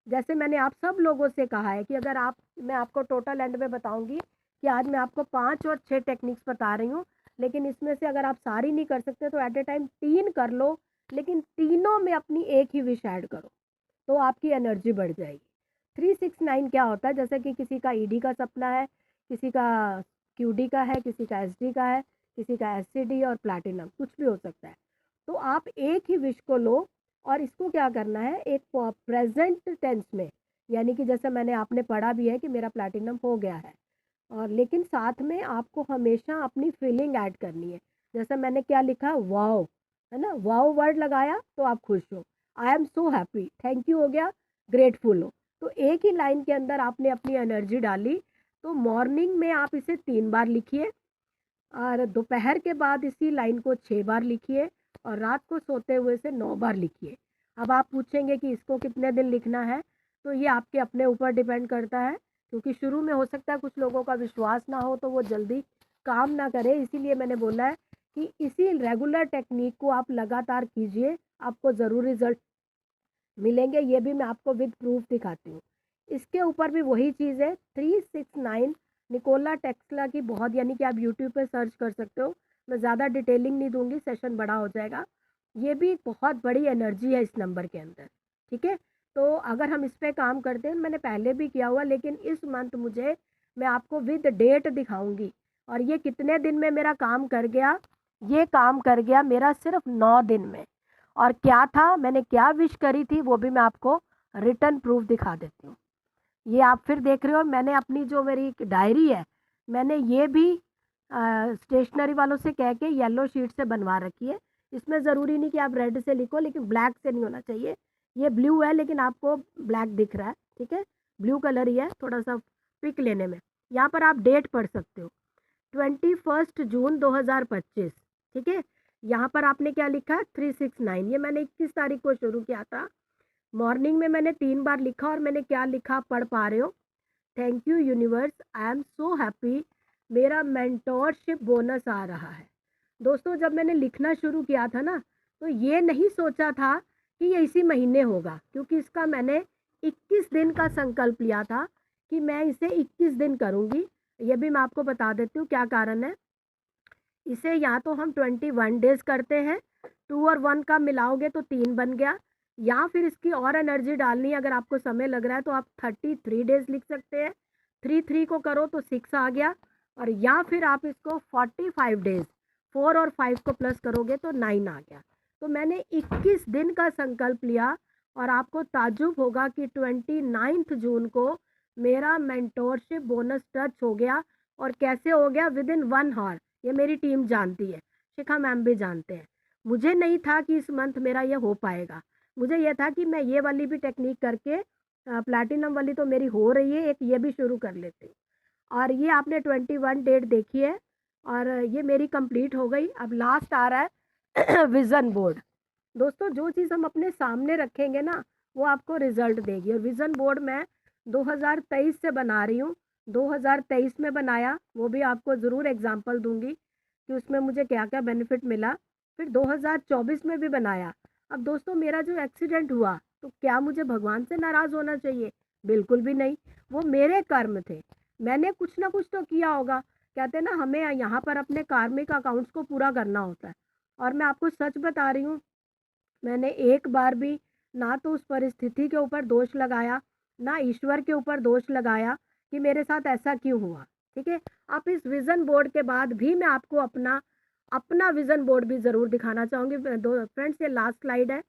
जैसे मैंने आप सब लोगों से कहा है कि अगर आप, मैं आपको टोटल एंड में बताऊंगी कि आज मैं आपको 5 और 6 टेक्निक्स बता रही हूँ, लेकिन इसमें से अगर आप सारी नहीं कर सकते तो एट ए टाइम 3 कर लो, लेकिन तीनों में अपनी एक ही विश ऐड करो, तो आपकी एनर्जी बढ़ जाएगी। 369 क्या होता है, जैसे कि किसी का ईडी का सपना है, किसी का क्यूडी का है, किसी का एसडी का है, किसी का एससीडी और प्लैटिनम, कुछ भी हो सकता है। तो आप एक ही विश को लो और इसको क्या करना है, एक प्रेजेंट टेंस में, यानी कि जैसे मैंने आपने पढ़ा भी है कि मेरा प्लैटिनम हो गया है, और लेकिन साथ में आपको हमेशा अपनी फीलिंग ऐड करनी है। जैसे मैंने क्या लिखा, वाओ, है ना, वाओ वर्ड लगाया तो आप खुश हो, I am so happy, thank you हो गया, ग्रेटफुल हो। तो एक ही लाइन के अंदर आपने अपनी एनर्जी डाली। तो मॉर्निंग में आप इसे 3 बार लिखिए, और दोपहर के बाद इसी लाइन को 6 बार लिखिए, और रात को सोते हुए से 9 बार लिखिए। अब आप पूछेंगे कि इसको कितने दिन लिखना है, तो ये आपके अपने ऊपर डिपेंड करता है, क्योंकि शुरू में हो सकता है कुछ लोगों का विश्वास ना हो तो वो जल्दी काम ना करे। इसीलिए मैंने बोला है कि इसी रेगुलर टेक्निक को आप लगातार कीजिए, आपको ज़रूर रिजल्ट मिलेंगे। ये भी मैं आपको विद प्रूफ दिखाती हूँ। इसके ऊपर भी वही चीज़ है, 369 निकोला टेस्ला की, बहुत, यानी कि आप यूट्यूब पे सर्च कर सकते हो। मैं ज़्यादा डिटेलिंग नहीं दूंगी, सेशन बड़ा हो जाएगा। ये भी बहुत बड़ी एनर्जी है इस नंबर के अंदर, ठीक है। तो अगर हम इस पर काम करते हैं, मैंने पहले भी किया हुआ, लेकिन इस मंथ मुझे, मैं आपको विद डेट दिखाऊंगी, और ये कितने दिन में मेरा काम कर गया। ये काम कर गया मेरा सिर्फ 9 दिन में। और क्या था, मैंने क्या विश करी थी, वो भी मैं आपको रिटर्न प्रूफ दिखा देती हूँ। ये आप फिर देख रहे हो, मैंने अपनी जो मेरी डायरी है, मैंने ये भी स्टेशनरी वालों से कह के येलो शीट से बनवा रखी है। इसमें ज़रूरी नहीं कि आप रेड से लिखो, लेकिन ब्लैक से नहीं होना चाहिए। ये ब्लू है लेकिन आपको ब्लैक दिख रहा है, ठीक है, ब्लू कलर ही है, थोड़ा सा पिक लेने में। यहाँ पर आप डेट पढ़ सकते हो, 21 जून 2025, ठीक है। यहाँ पर आपने क्या लिखा, 369। ये मैंने 21 तारीख को शुरू किया था। मॉर्निंग में मैंने 3 बार लिखा, और मैंने क्या लिखा पढ़ पा रहे हो, thank you universe, I am so happy, मेरा मेंटोरशिप बोनस आ रहा है। दोस्तों, जब मैंने लिखना शुरू किया था ना, तो ये नहीं सोचा था कि ये इसी महीने होगा, क्योंकि इसका मैंने 21 दिन का संकल्प लिया था कि मैं इसे 21 दिन करूँगी। ये भी मैं आपको बता देती हूँ क्या कारण है। इसे या तो हम 21 डेज करते हैं, 2 और 1 का मिलाओगे तो 3 बन गया, या फिर इसकी और एनर्जी डालनी है, अगर आपको समय लग रहा है तो आप 33 डेज लिख सकते हैं, 3 को करो तो 6 आ गया, और या फिर आप इसको 45 डेज, 4 और 5 को प्लस करोगे तो 9 आ गया। तो मैंने 21 दिन का संकल्प लिया, और आपको ताज्जुब होगा कि 29 जून को मेरा मेंटोरशिप बोनस टच हो गया। और कैसे हो गया, विद इन 1 आवर। ये मेरी टीम जानती है, शिखा मैम भी जानते हैं। मुझे नहीं था कि इस मंथ मेरा ये हो पाएगा, मुझे यह था कि मैं ये वाली भी टेक्निक करके, प्लैटिनम वाली तो मेरी हो रही है, एक ये भी शुरू कर लेती हूँ। और ये आपने 21 डेट देखी है, और ये मेरी कंप्लीट हो गई। अब लास्ट आ रहा है विज़न बोर्ड। दोस्तों, जो चीज़ हम अपने सामने रखेंगे ना, वो आपको रिजल्ट देगी। और विज़न बोर्ड मैं 2023 से बना रही हूँ। 2023 में बनाया, वो भी आपको ज़रूर एग्जांपल दूंगी कि उसमें मुझे क्या क्या बेनिफिट मिला। फिर 2024 में भी बनाया। अब दोस्तों, मेरा जो एक्सीडेंट हुआ, तो क्या मुझे भगवान से नाराज़ होना चाहिए? बिल्कुल भी नहीं, वो मेरे कर्म थे, मैंने कुछ ना कुछ तो किया होगा। कहते हैं ना, हमें यहाँ पर अपने कार्मिक अकाउंट्स को पूरा करना होता है। और मैं आपको सच बता रही हूँ, मैंने एक बार भी ना तो उस परिस्थिति के ऊपर दोष लगाया, ना ईश्वर के ऊपर दोष लगाया कि मेरे साथ ऐसा क्यों हुआ, ठीक है। आप इस विज़न बोर्ड के बाद भी मैं आपको अपना अपना विज़न बोर्ड भी ज़रूर दिखाना चाहूँगी। दो फ्रेंड्स, ये लास्ट स्लाइड है,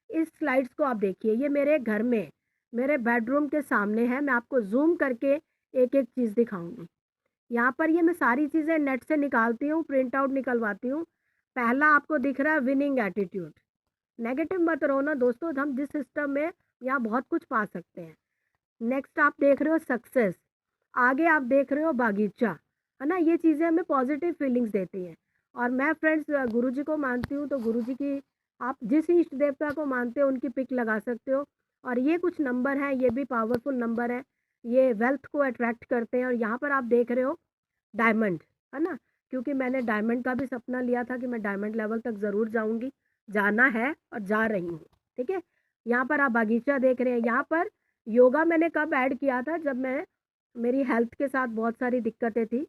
इस स्लाइड्स को आप देखिए। ये मेरे घर में, मेरे बेडरूम के सामने है। मैं आपको जूम करके एक एक चीज़ दिखाऊंगी। यहाँ पर ये मैं सारी चीज़ें नेट से निकालती हूँ, प्रिंट आउट निकलवाती हूँ। पहला आपको दिख रहा है विनिंग एटीट्यूड। नेगेटिव मत रहो ना दोस्तों, हम जिस सिस्टम में यहाँ बहुत कुछ पा सकते हैं। नेक्स्ट आप देख रहे हो सक्सेस, आगे आप देख रहे हो बागीचा, है ना। ये चीज़ें हमें पॉजिटिव फीलिंग्स देती हैं। और मैं फ्रेंड्स गुरुजी को मानती हूँ, तो गुरुजी की आप जिस इष्ट देवता को मानते हो उनकी पिक लगा सकते हो। और ये कुछ नंबर हैं, ये भी पावरफुल नंबर है, ये वेल्थ को अट्रैक्ट करते हैं। और यहाँ पर आप देख रहे हो डायमंड, है ना, क्योंकि मैंने डायमंड का भी सपना लिया था कि मैं डायमंड लेवल तक ज़रूर जाऊँगी, जाना है और जा रही हूँ, ठीक है। यहाँ पर आप बागीचा देख रहे हैं। यहाँ पर योगा मैंने कब ऐड किया था, जब मैं मेरी हेल्थ के साथ बहुत सारी दिक्कतें थी।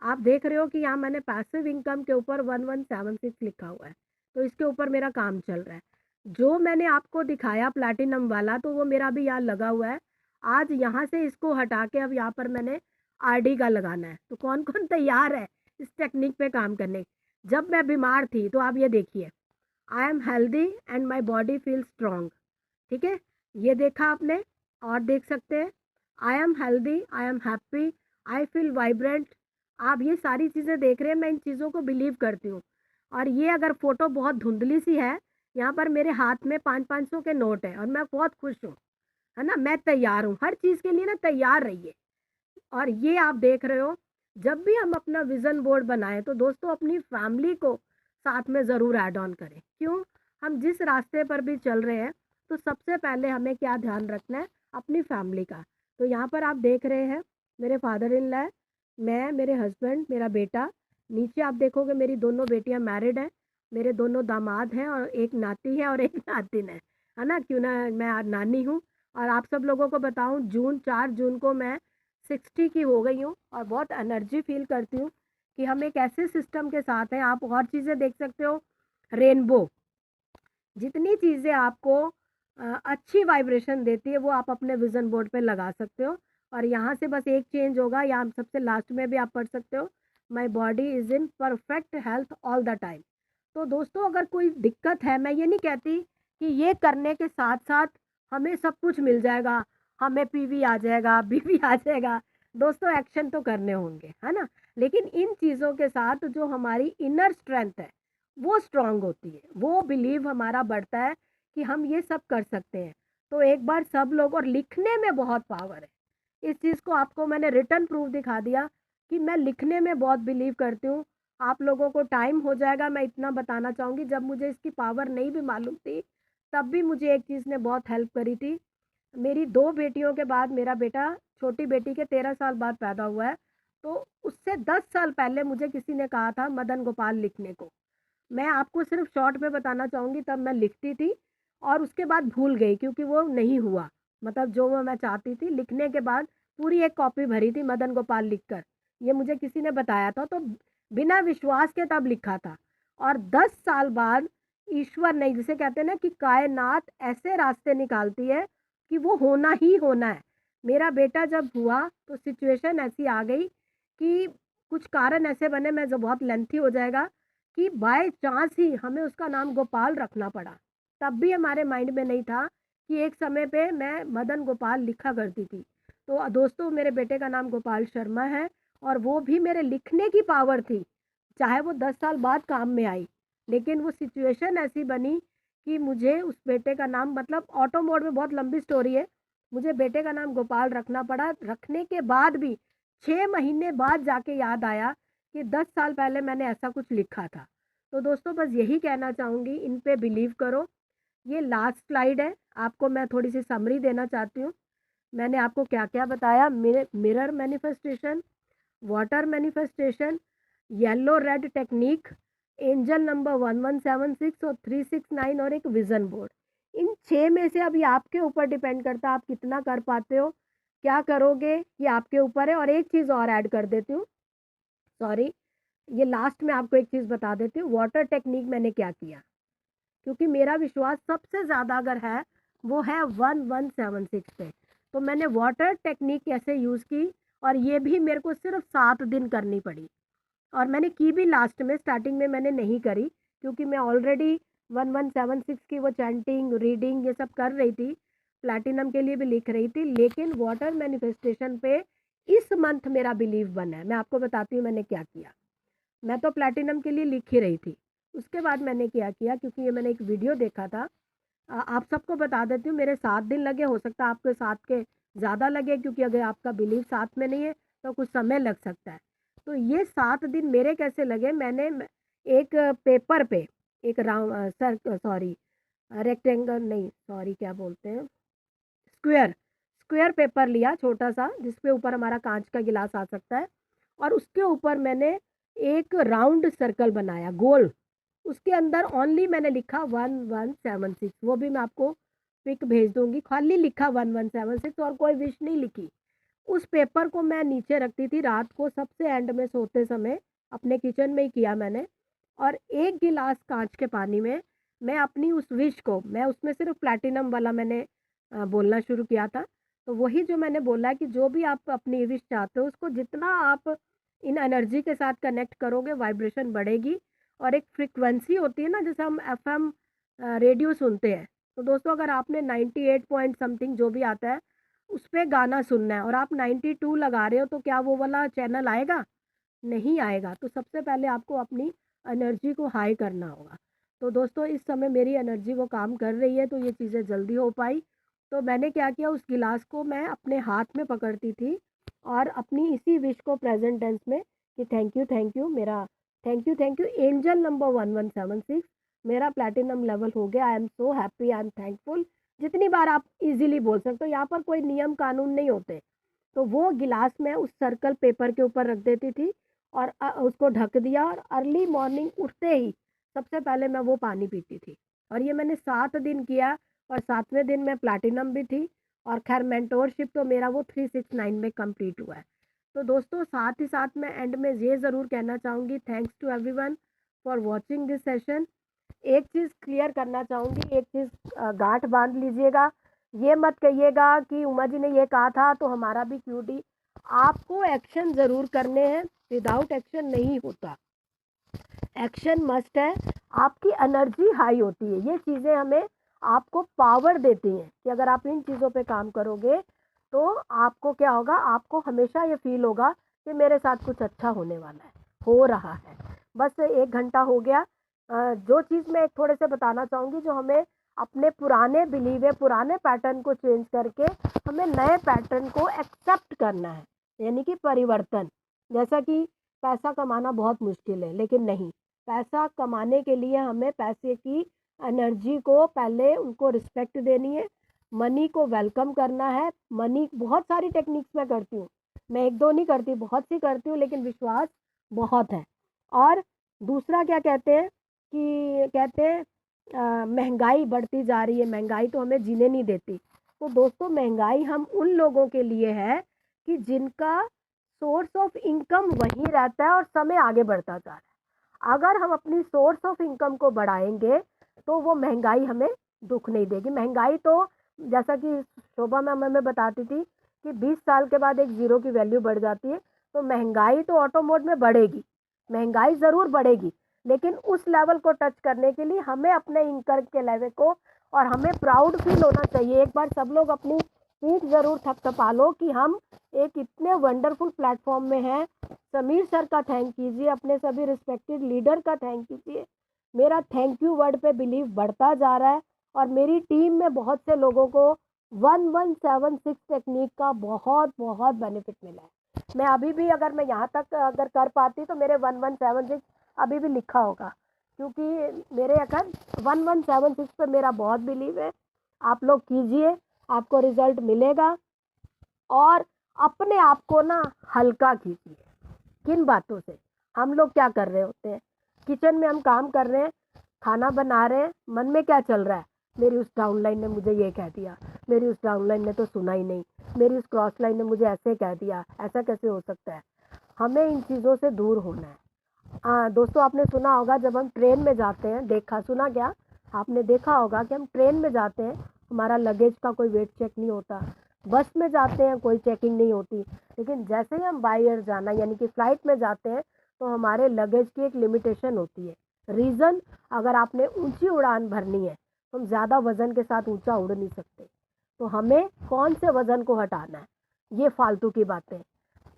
आप देख रहे हो कि यहाँ मैंने पैसिव इनकम के ऊपर 1176 लिखा हुआ है, तो इसके ऊपर मेरा काम चल रहा है। जो मैंने आपको दिखाया प्लैटिनम वाला, तो वो मेरा भी यहाँ लगा हुआ है। आज यहाँ से इसको हटा के अब यहाँ पर मैंने आरडी का लगाना है। तो कौन कौन तैयार है इस टेक्निक पे काम करने। जब मैं बीमार थी तो आप ये देखिए, I am healthy and my body feel strong, ठीक है, ये देखा आपने। और देख सकते हैं I am healthy, I am happy, I feel vibrant. आप ये सारी चीज़ें देख रहे हैं, मैं इन चीज़ों को बिलीव करती हूँ। और ये अगर फ़ोटो बहुत धुंधली सी है, यहाँ पर मेरे हाथ में 500-500 के नोट है और मैं बहुत खुश हूँ, है ना। मैं तैयार हूँ हर चीज़ के लिए ना, तैयार रहिए। और ये आप देख रहे हो, जब भी हम अपना विज़न बोर्ड बनाएं तो दोस्तों अपनी फैमिली को साथ में ज़रूर ऐड ऑन करें। क्यों, हम जिस रास्ते पर भी चल रहे हैं तो सबसे पहले हमें क्या ध्यान रखना है, अपनी फैमिली का। तो यहाँ पर आप देख रहे हैं मेरे फादर इन लॉ, मैं, मेरे हस्बैंड, मेरा बेटा। नीचे आप देखोगे मेरी दोनों बेटियाँ मैरिड हैं, मेरे दोनों दामाद हैं और एक नाती है और एक नातिन है ना। क्यों ना, मैं नानी हूँ। और आप सब लोगों को बताऊँ, 4 जून को मैं 60 की हो गई हूँ और बहुत एनर्जी फील करती हूँ कि हम एक ऐसे सिस्टम के साथ हैं। आप और चीज़ें देख सकते हो, रेनबो, जितनी चीज़ें आपको अच्छी वाइब्रेशन देती है वो आप अपने विज़न बोर्ड पे लगा सकते हो। और यहाँ से बस एक चेंज होगा, यहाँ सबसे लास्ट में भी आप पढ़ सकते हो, my body is in perfect health all the time. तो दोस्तों अगर कोई दिक्कत है, मैं ये नहीं कहती कि ये करने के साथ साथ हमें सब कुछ मिल जाएगा, हमें पीवी आ जाएगा, बीवी आ जाएगा। दोस्तों एक्शन तो करने होंगे, है ना। लेकिन इन चीज़ों के साथ जो हमारी इनर स्ट्रेंथ है वो स्ट्रांग होती है, वो बिलीव हमारा बढ़ता है कि हम ये सब कर सकते हैं। तो एक बार सब लोग, और लिखने में बहुत पावर है, इस चीज़ को आपको मैंने रिटर्न प्रूफ दिखा दिया कि मैं लिखने में बहुत बिलीव करती हूँ। आप लोगों को टाइम हो जाएगा, मैं इतना बताना चाहूँगी, जब मुझे इसकी पावर नहीं भी मालूम थी तब भी मुझे एक चीज़ ने बहुत हेल्प करी थी। मेरी 2 बेटियों के बाद मेरा बेटा छोटी बेटी के 13 साल बाद पैदा हुआ है, तो उससे 10 साल पहले मुझे किसी ने कहा था मदन गोपाल लिखने को। मैं आपको सिर्फ शॉर्ट में बताना चाहूँगी, तब मैं लिखती थी और उसके बाद भूल गई क्योंकि वो नहीं हुआ, मतलब जो वो मैं चाहती थी। लिखने के बाद पूरी एक कॉपी भरी थी मदन गोपाल लिखकर, ये मुझे किसी ने बताया था, तो बिना विश्वास के तब लिखा था। और 10 साल बाद ईश्वर ने, जिसे कहते हैं ना कि कायनात ऐसे रास्ते निकालती है कि वो होना ही होना है। मेरा बेटा जब हुआ तो सिचुएशन ऐसी आ गई कि कुछ कारण ऐसे बने, मैं जो बहुत लेंथी हो जाएगा, कि बाय चांस ही हमें उसका नाम गोपाल रखना पड़ा। तब भी हमारे माइंड में नहीं था कि एक समय पे मैं मदन गोपाल लिखा करती थी। तो दोस्तों मेरे बेटे का नाम गोपाल शर्मा है और वो भी मेरे लिखने की पावर थी, चाहे वो 10 साल बाद काम में आई, लेकिन वो सिचुएशन ऐसी बनी कि मुझे उस बेटे का नाम, मतलब ऑटो मोड में बहुत लंबी स्टोरी है, मुझे बेटे का नाम गोपाल रखना पड़ा। रखने के बाद भी 6 महीने बाद जाके याद आया कि 10 साल पहले मैंने ऐसा कुछ लिखा था। तो दोस्तों बस यही कहना चाहूँगी, इन पे बिलीव करो। ये लास्ट स्लाइड है, आपको मैं थोड़ी सी समरी देना चाहती हूँ। मैंने आपको क्या क्या बताया, mirror manifestation, water manifestation, yellow red technique, angel number 1176 और 369 और एक विज़न बोर्ड। इन 6 में से अभी आपके ऊपर डिपेंड करता है आप कितना कर पाते हो, क्या करोगे, ये आपके ऊपर है। और एक चीज़ और ऐड कर देती हूँ, सॉरी, ये लास्ट में आपको एक चीज़ बता देती हूँ, वाटर टेक्निक मैंने क्या किया, क्योंकि मेरा विश्वास सबसे ज़्यादा अगर है वो है 1176 पे। तो मैंने वाटर टेक्निक कैसे यूज़ की, और ये भी मेरे को सिर्फ 7 दिन करनी पड़ी। और मैंने की भी लास्ट में, स्टार्टिंग में मैंने नहीं करी क्योंकि मैं ऑलरेडी 1176 की वो चैंटिंग, रीडिंग ये सब कर रही थी, प्लैटिनम के लिए भी लिख रही थी। लेकिन वाटर मैनिफेस्टेशन पे इस मंथ मेरा बिलीव बना है। मैं आपको बताती हूँ मैंने क्या किया। मैं तो प्लैटिनम के लिए लिख ही रही थी, उसके बाद मैंने क्या किया, क्योंकि ये मैंने एक वीडियो देखा था, आप सबको बता देती हूँ, मेरे 7 दिन लगे, हो सकता है आपके 7 के ज़्यादा लगे, क्योंकि अगर आपका बिलीव साथ में नहीं है तो कुछ समय लग सकता है। तो ये 7 दिन मेरे कैसे लगे, मैंने एक पेपर पे एक रेक्टेंगल नहीं, सॉरी क्या बोलते हैं, स्क्वायर स्क्वायर पेपर लिया छोटा सा, जिसपे ऊपर हमारा कांच का गिलास आ सकता है, और उसके ऊपर मैंने एक राउंड सर्कल बनाया गोल। उसके अंदर ओनली मैंने लिखा 1176, वो भी मैं आपको पिक भेज दूंगी, खाली लिखा 1176 और कोई विश नहीं लिखी। उस पेपर को मैं नीचे रखती थी रात को, सबसे एंड में सोते समय अपने किचन में ही किया मैंने, और एक गिलास कांच के पानी में मैं अपनी उस विश को, मैं उसमें सिर्फ प्लैटिनम वाला मैंने बोलना शुरू किया था। तो वही जो मैंने बोला है कि जो भी आप अपनी विश चाहते हो, उसको जितना आप इन एनर्जी के साथ कनेक्ट करोगे, वाइब्रेशन बढ़ेगी। और एक फ्रीक्वेंसी होती है ना, जैसे हम एफएम रेडियो सुनते हैं, तो दोस्तों अगर आपने 98 पॉइंट समथिंग जो भी आता है उस पर गाना सुनना है और आप 92 लगा रहे हो, तो क्या वो वाला चैनल आएगा? नहीं आएगा। तो सबसे पहले आपको अपनी एनर्जी को हाई करना होगा। तो दोस्तों इस समय मेरी एनर्जी वो काम कर रही है, तो ये चीज़ें जल्दी हो पाई। तो मैंने क्या किया, उस गिलास को मैं अपने हाथ में पकड़ती थी और अपनी इसी विश को प्रेजेंट टेंस में कि थैंक यू मेरा, थैंक यू एंजल नंबर 1176, मेरा प्लैटिनम लेवल हो गया, I am so happy, I am thankful. जितनी बार आप इजीली बोल सकते हो, यहाँ पर कोई नियम कानून नहीं होते। तो वो गिलास मैं उस सर्कल पेपर के ऊपर रख देती थी और उसको ढक दिया, और अर्ली मॉर्निंग उठते ही सबसे पहले मैं वो पानी पीती थी। और ये मैंने 7 दिन किया, और 7वें दिन मैं प्लैटिनम भी थी, और खैर मेंटोरशिप तो मेरा वो 369 में कंप्लीट हुआ है। तो दोस्तों साथ ही साथ मैं एंड में ये ज़रूर कहना चाहूँगी, thanks to everyone for watching this session. एक चीज़ क्लियर करना चाहूँगी, एक चीज़ गांठ बांध लीजिएगा, ये मत कहिएगा कि उमा जी ने ये कहा था तो हमारा भी क्यूटी। आपको एक्शन ज़रूर करने हैं, विदाउट एक्शन नहीं होता, एक्शन मस्ट है। आपकी एनर्जी हाई होती है, ये चीज़ें हमें आपको पावर देती हैं कि अगर आप इन चीज़ों पे काम करोगे तो आपको क्या होगा, आपको हमेशा ये फील होगा कि मेरे साथ कुछ अच्छा होने वाला है, हो रहा है। बस 1 घंटा हो गया। जो चीज़ मैं एक थोड़े से बताना चाहूँगी, जो हमें अपने पुराने बिलीव है, पुराने पैटर्न को चेंज करके हमें नए पैटर्न को एक्सेप्ट करना है, यानी कि परिवर्तन। जैसा कि पैसा कमाना बहुत मुश्किल है, लेकिन नहीं, पैसा कमाने के लिए हमें पैसे की एनर्जी को पहले उनको रिस्पेक्ट देनी है, मनी को वेलकम करना है। मनी बहुत सारी टेक्निक्स मैं करती हूँ, मैं 1-2 नहीं करती, बहुत सी करती हूँ, लेकिन विश्वास बहुत है। और दूसरा क्या कहते हैं कि कहते हैं महंगाई बढ़ती जा रही है, महंगाई तो हमें जीने नहीं देती। तो दोस्तों महंगाई हम उन लोगों के लिए है कि जिनका सोर्स ऑफ इनकम वही रहता है और समय आगे बढ़ता जा रहा है। अगर हम अपनी सोर्स ऑफ इनकम को बढ़ाएंगे तो वो महंगाई हमें दुख नहीं देगी। महंगाई तो जैसा कि शोभा मैम हमें बताती थी कि 20 साल के बाद एक ज़ीरो की वैल्यू बढ़ जाती है, तो महंगाई तो ऑटो मोड में बढ़ेगी, महंगाई ज़रूर बढ़ेगी, लेकिन उस लेवल को टच करने के लिए हमें अपने इनकम के लेवल को, और हमें प्राउड फील होना चाहिए। एक बार सब लोग अपनी पीठ ज़रूर थपथपा लो कि हम एक इतने वंडरफुल प्लेटफॉर्म में हैं। समीर सर का थैंक कीजिए, अपने सभी रिस्पेक्टेड लीडर का थैंक कीजिए। मेरा थैंक यू वर्ड पे बिलीव बढ़ता जा रहा है, और मेरी टीम में बहुत से लोगों को 1176 टेक्निक का बहुत बहुत बेनिफिट मिला है। मैं अभी भी अगर मैं यहाँ तक अगर कर पाती तो मेरे 1176 अभी भी लिखा होगा, क्योंकि मेरे अगर 1176 पे मेरा बहुत बिलीव है। आप लोग कीजिए, आपको रिजल्ट मिलेगा। और अपने आप को ना हल्का कीजिए। किन बातों से? हम लोग क्या कर रहे होते हैं, किचन में हम काम कर रहे हैं, खाना बना रहे हैं, मन में क्या चल रहा है, मेरी उस डाउनलाइन ने मुझे ये कह दिया, मेरी उस डाउनलाइन ने तो सुना ही नहीं, मेरी उस क्रॉस लाइन ने मुझे ऐसे कह दिया, ऐसा कैसे हो सकता है। हमें इन चीज़ों से दूर होना है। दोस्तों आपने सुना होगा जब हम ट्रेन में जाते हैं, देखा सुना क्या, आपने देखा होगा कि हम ट्रेन में जाते हैं, हमारा लगेज का कोई वेट चेक नहीं होता। बस में जाते हैं, कोई चेकिंग नहीं होती। लेकिन जैसे ही हम बाय एयर जाना यानी कि फ़्लाइट में जाते हैं, तो हमारे लगेज की एक लिमिटेशन होती है। रीज़न, अगर आपने ऊंची उड़ान भरनी है तो हम ज़्यादा वज़न के साथ ऊंचा उड़ नहीं सकते। तो हमें कौन से वज़न को हटाना है, ये फालतू की बातें।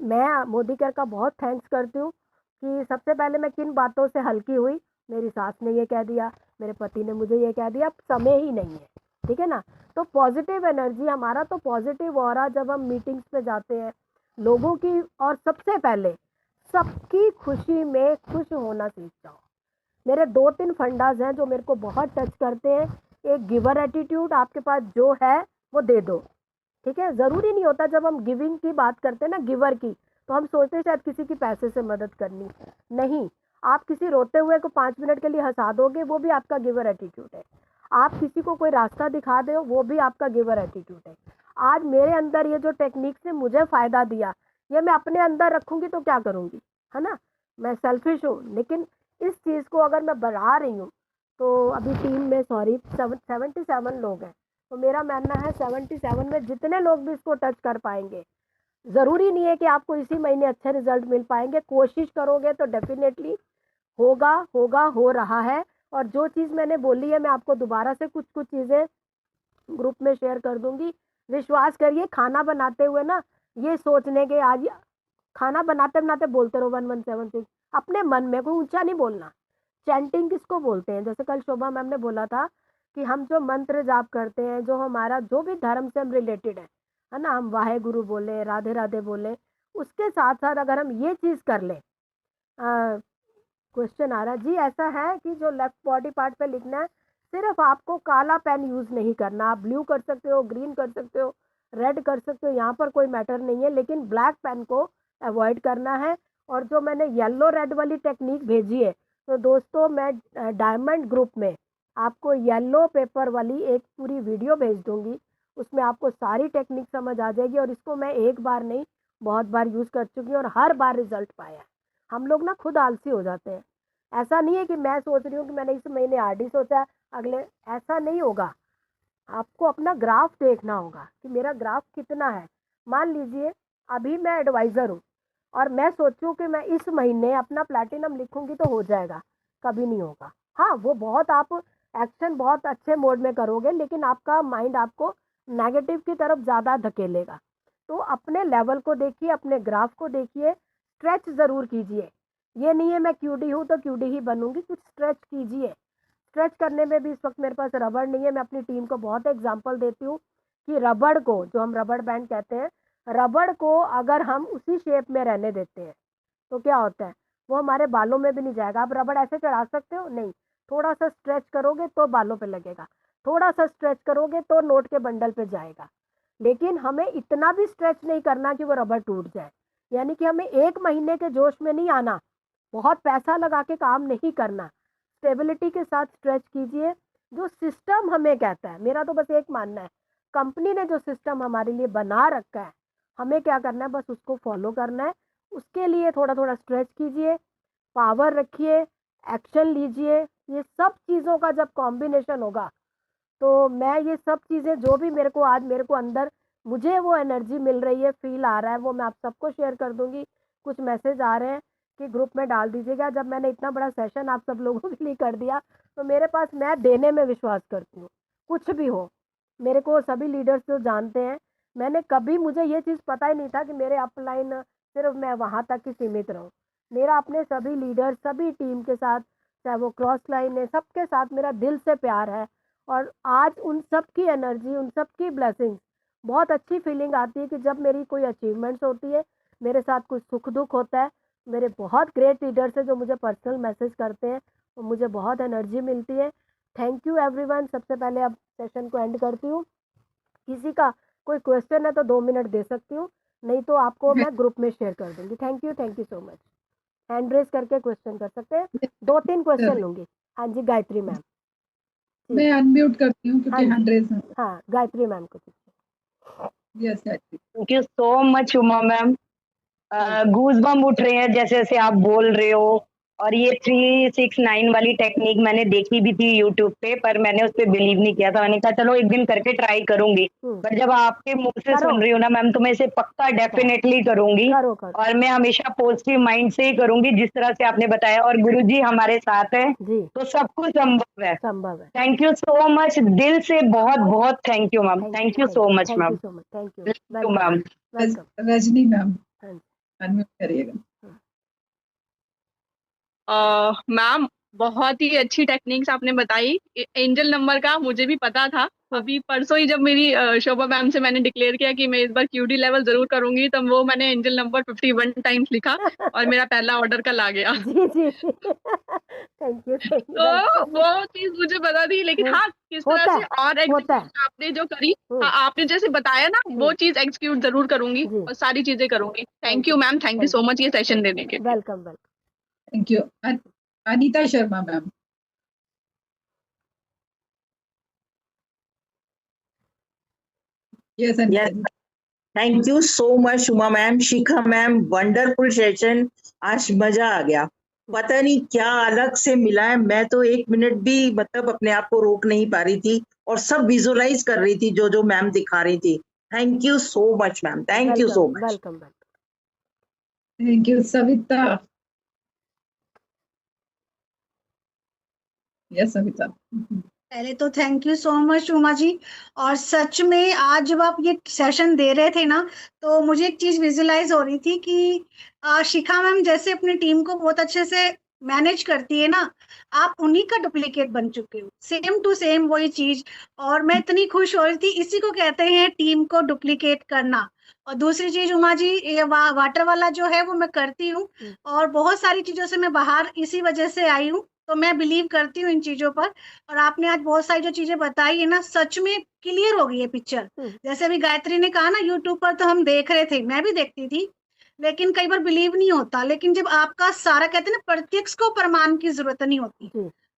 मैं मोदी केयर का बहुत थैंक्स करती हूँ कि सबसे पहले मैं किन बातों से हल्की हुई, मेरी सास ने ये कह दिया, मेरे पति ने मुझे ये कह दिया, अब समय ही नहीं है, ठीक है ना। तो पॉजिटिव एनर्जी हमारा, तो पॉजिटिव ऑरा जब हम मीटिंग्स में जाते हैं लोगों की, और सबसे पहले सबकी खुशी में खुश होना सीख जाओ। मेरे 2-3 फंडाज हैं जो मेरे को बहुत टच करते हैं। एक, गिवर एटीट्यूड, आपके पास जो है वो दे दो, ठीक है। ज़रूरी नहीं होता, जब हम गिविंग की बात करते हैं ना, गिवर की, तो हम सोचते हैं शायद किसी की पैसे से मदद करनी, नहीं। आप किसी रोते हुए को 5 मिनट के लिए हंसा दोगे, वो भी आपका गिवर एटीट्यूड है। आप किसी को कोई रास्ता दिखा दो, वो भी आपका गिवर एटीट्यूड है। आज मेरे अंदर ये जो टेक्निक्स ने मुझे फ़ायदा दिया, ये मैं अपने अंदर रखूँगी तो क्या करूँगी, है ना। मैं सेल्फिश हूँ, लेकिन इस चीज़ को अगर मैं बढ़ा रही हूँ, तो अभी टीम में 77 लोग हैं, तो मेरा मानना है 77 में जितने लोग भी इसको टच कर पाएंगे, ज़रूरी नहीं है कि आपको इसी महीने अच्छे रिजल्ट मिल पाएंगे, कोशिश करोगे तो डेफिनेटली होगा, हो रहा है। और जो चीज़ मैंने बोली है, मैं आपको दोबारा से कुछ चीज़ें ग्रुप में शेयर कर दूंगी। विश्वास करिए, खाना बनाते हुए ना ये सोचने के, आज खाना बनाते बनाते बोलते रहो 1176, अपने मन में, कोई ऊंचा नहीं बोलना। चैंटिंग किसको बोलते हैं, जैसे कल शोभा मैम ने बोला था कि हम जो मंत्र जाप करते हैं, जो हमारा जो भी धर्म से हम रिलेटेड है ना, हम वाहे गुरु बोले, राधे राधे बोले, उसके साथ साथ अगर हम ये चीज़ कर लें। क्वेश्चन आ रहा है जी, ऐसा है कि जो लेफ्ट बॉडी पार्ट पे लिखना है, सिर्फ आपको काला पेन यूज़ नहीं करना, आप ब्लू कर सकते हो, ग्रीन कर सकते हो, रेड कर सकते हो, यहाँ पर कोई मैटर नहीं है, लेकिन ब्लैक पेन को अवॉइड करना है। और जो मैंने येलो रेड वाली टेक्निक भेजी है, तो दोस्तों मैं डायमंड ग्रुप में आपको येलो पेपर वाली एक पूरी वीडियो भेज दूंगी, उसमें आपको सारी टेक्निक समझ आ जाएगी। और इसको मैं एक बार नहीं, बहुत बार यूज़ कर चुकी हूँ और हर बार रिजल्ट पाया है। हम लोग ना खुद आलसी हो जाते हैं। ऐसा नहीं है कि मैं सोच रही हूँ कि मैंने इस महीने आरडी सोचा, अगले, ऐसा नहीं होगा। आपको अपना ग्राफ देखना होगा कि मेरा ग्राफ कितना है। मान लीजिए अभी मैं एडवाइज़र हूँ और मैं सोचूं कि मैं इस महीने अपना प्लैटिनम लिखूंगी तो हो जाएगा, कभी नहीं होगा। हाँ, वो बहुत आप एक्शन बहुत अच्छे मोड में करोगे, लेकिन आपका माइंड आपको नेगेटिव की तरफ ज़्यादा धकेलेगा। तो अपने लेवल को देखिए, अपने ग्राफ को देखिए, स्ट्रेच ज़रूर कीजिए। ये नहीं है मैं क्यूडी हूँ तो क्यूडी ही बनूंगी, कुछ स्ट्रेच कीजिए। स्ट्रेच करने में भी इस वक्त मेरे पास रबड़ नहीं है। मैं अपनी टीम को बहुत एग्जांपल देती हूँ कि रबड़ को, जो हम रबड़ बैंड कहते हैं, रबड़ को अगर हम उसी शेप में रहने देते हैं तो क्या होता है, वो हमारे बालों में भी नहीं जाएगा। आप रबड़ ऐसे चढ़ा सकते हो? नहीं। थोड़ा सा स्ट्रेच करोगे तो बालों पे लगेगा, थोड़ा सा स्ट्रेच करोगे तो नोट के बंडल पे जाएगा। लेकिन हमें इतना भी स्ट्रेच नहीं करना कि वो रबड़ टूट जाए। यानी कि हमें 1 महीने के जोश में नहीं आना, बहुत पैसा लगा के काम नहीं करना। स्टेबिलिटी के साथ स्ट्रेच कीजिए। जो सिस्टम हमें कहता है, मेरा तो बस एक मानना है, कंपनी ने जो सिस्टम हमारे लिए बना रखा है, हमें क्या करना है, बस उसको फॉलो करना है। उसके लिए थोड़ा थोड़ा स्ट्रेच कीजिए, पावर रखिए, एक्शन लीजिए। ये सब चीज़ों का जब कॉम्बिनेशन होगा, तो मैं ये सब चीज़ें जो भी मेरे को आज मेरे को अंदर मुझे वो एनर्जी मिल रही है, फील आ रहा है, वो मैं आप सबको शेयर कर दूंगी। कुछ मैसेज आ रहे हैं कि ग्रुप में डाल दीजिएगा। जब मैंने इतना बड़ा सेशन आप सब लोगों के लिए कर दिया, तो मेरे पास, मैं देने में विश्वास करती हूँ, कुछ भी हो। मेरे को सभी लीडर्स जो जानते हैं, मैंने कभी, मुझे ये चीज़ पता ही नहीं था कि मेरे अपलाइन सिर्फ मैं वहाँ तक ही सीमित रहूँ। मेरा अपने सभी लीडर, सभी टीम के साथ, चाहे वो क्रॉस लाइन है, सबके साथ मेरा दिल से प्यार है। और आज उन सब की एनर्जी, उन सब की ब्लेसिंग्स, बहुत अच्छी फीलिंग आती है कि जब मेरी कोई अचीवमेंट्स होती है, मेरे साथ कुछ सुख दुख होता है, मेरे बहुत ग्रेट लीडर्स हैं जो मुझे पर्सनल मैसेज करते हैं, और मुझे बहुत एनर्जी मिलती है। Thank you everyone. सबसे पहले अब सेशन को एंड करती हूँ। किसी का कोई क्वेश्चन है तो 2 मिनट दे सकती हूँ, नहीं तो आपको मैं ग्रुप में शेयर कर दूंगी। Thank you so much. Hand raise करके क्वेश्चन कर सकते हैं, 2-3 क्वेश्चन लूंगी। हाँ जी, गायत्री मैम। मैं अनम्यूट करती हूँ क्योंकि हाँ हैंड रेज है। हाँ, गायत्री मैम को। Yes Gayatri. Thank you so much Uma ma'am. Goosebump उठ रहे हैं जैसे जैसे आप बोल रहे हो। और ये 369 वाली टेक्निक मैंने देखी भी थी यूट्यूब पे, पर मैंने उस पर बिलीव नहीं किया था। मैंने कहा चलो एक दिन करके ट्राई करूंगी, पर जब आपके मुंह से सुन रही हूँ ना मैम, तो मैं इसे पक्का डेफिनेटली करूंगी। करो। और मैं हमेशा पॉजिटिव माइंड से ही करूंगी, जिस तरह से आपने बताया। और गुरुजी हमारे साथ है जी, तो सब कुछ संभव है। संभव है। थैंक यू सो मच, दिल से बहुत बहुत thank you ma'am. Thank you so much ma'am. Thank you so much. Thank you ma'am. Welcome. Rajni ma'am हाँ जी। अनम्यूट करिएगा। मैम बहुत ही अच्छी टेक्निक्स आपने बताई। एंजल नंबर का मुझे भी पता था, अभी परसों ही जब मेरी शोभा मैम से मैंने डिक्लेयर किया कि मैं इस बार क्यूडी लेवल जरूर करूंगी, तब वो मैंने एंजल नंबर 51 टाइम्स लिखा और मेरा पहला ऑर्डर कल आ गया। जी जी थैंक यू तो वो चीज मुझे पता थी, लेकिन हाँ किस तरह होता से है, और होता है। एग्जीक्यूट आपने जो करी, हम्म, हाँ, आपने जैसे बताया ना वो चीज एग्जीक्यूट जरूर करूंगी जी। और सारी चीजें करूंगी। Thank thank you you, ma'am, thank you so much ये सेशन देने के लिए। Welcome welcome. Thank you. Anita Sharma ma'am. Yes Anita Yes, जी। Thank you so much Uma ma'am, Shikha ma'am, wonderful session. आज मजा आ गया, पता नहीं क्या अलग से मिला है। मैं तो 1 मिनट भी मतलब अपने आप को रोक नहीं पा रही थी और सब विजुअलाइज कर रही थी जो जो मैम दिखा रही थी। Thank you so much ma'am, thank you so welcome much. Welcome welcome. Thank you Savita. Yes Savita. पहले तो thank you so much Uma ji. और सच में आज जब आप ये सेशन दे रहे थे ना, तो मुझे एक चीज विजुलाइज हो रही थी कि शिखा मैम जैसे अपनी टीम को बहुत अच्छे से मैनेज करती है ना, आप उन्हीं का डुप्लीकेट बन चुके हो, सेम टू सेम वही चीज। और मैं इतनी खुश हो रही थी, इसी को कहते हैं टीम को डुप्लीकेट करना। और दूसरी चीज उमा जी, ये वाटर वाला जो है वो मैं करती हूँ, और बहुत सारी चीजों से मैं बाहर इसी वजह से आई हूँ, तो मैं बिलीव करती हूँ इन चीजों पर। और आपने आज बहुत सारी जो चीजें बताई है ना, सच में क्लियर हो गई है पिक्चर। जैसे अभी गायत्री ने कहा ना, यूट्यूब पर तो हम देख रहे थे, मैं भी देखती थी, लेकिन कई बार बिलीव नहीं होता। लेकिन जब आपका सारा, कहते हैं ना, प्रत्यक्ष को प्रमाण की जरूरत नहीं होती,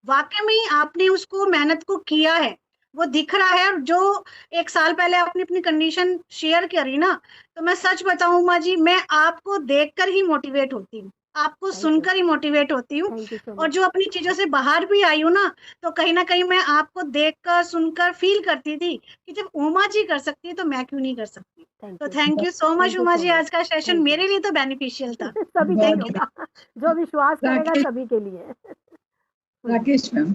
वाकई में आपने उसको मेहनत को किया है, वो दिख रहा है। और जो 1 साल पहले आपने अपनी कंडीशन शेयर करी ना, तो मैं सच बताऊं माँ जी, मैं आपको देखकर ही मोटिवेट होती हूँ, आपको सुनकर ही मोटिवेट होती हूँ। और जो अपनी चीजों से बाहर भी आई हूँ ना, तो कहीं ना कहीं मैं आपको देखकर सुनकर फील करती थी कि जब उमा जी कर सकती है तो मैं क्यों नहीं कर सकती। तो thank you so much Uma ji, आज का सेशन मेरे लिए तो बेनिफिशियल था। सभी के लिए होगा, जो विश्वास करेगा राकेश। सभी के लिए। Rakesh ma'am.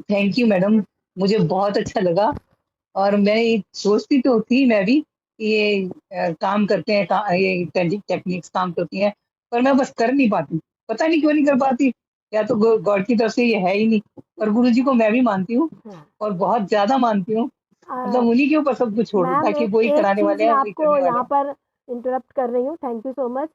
Thank you madam, मुझे बहुत अच्छा लगा। और मैं सोचती तो थी मैं भी कि ये काम करते हैं, ये टेक्निक्स काम करती हैं, पर मैं बस कर नहीं पाती, पता नहीं क्यों नहीं कर पाती। या तो गॉड की तरफ से ये है ही नहीं। और गुरु जी को मैं भी मानती हूँ और बहुत ज्यादा मानती हूँ, मतलब उन्हीं के ऊपर सब कुछ छोड़ दो, ताकि वही कराने वाले हैं, वही आपको करने वाले यहाँ हैं। पर इंटरप्ट कर रही हूँ, थैंक यू सो मच।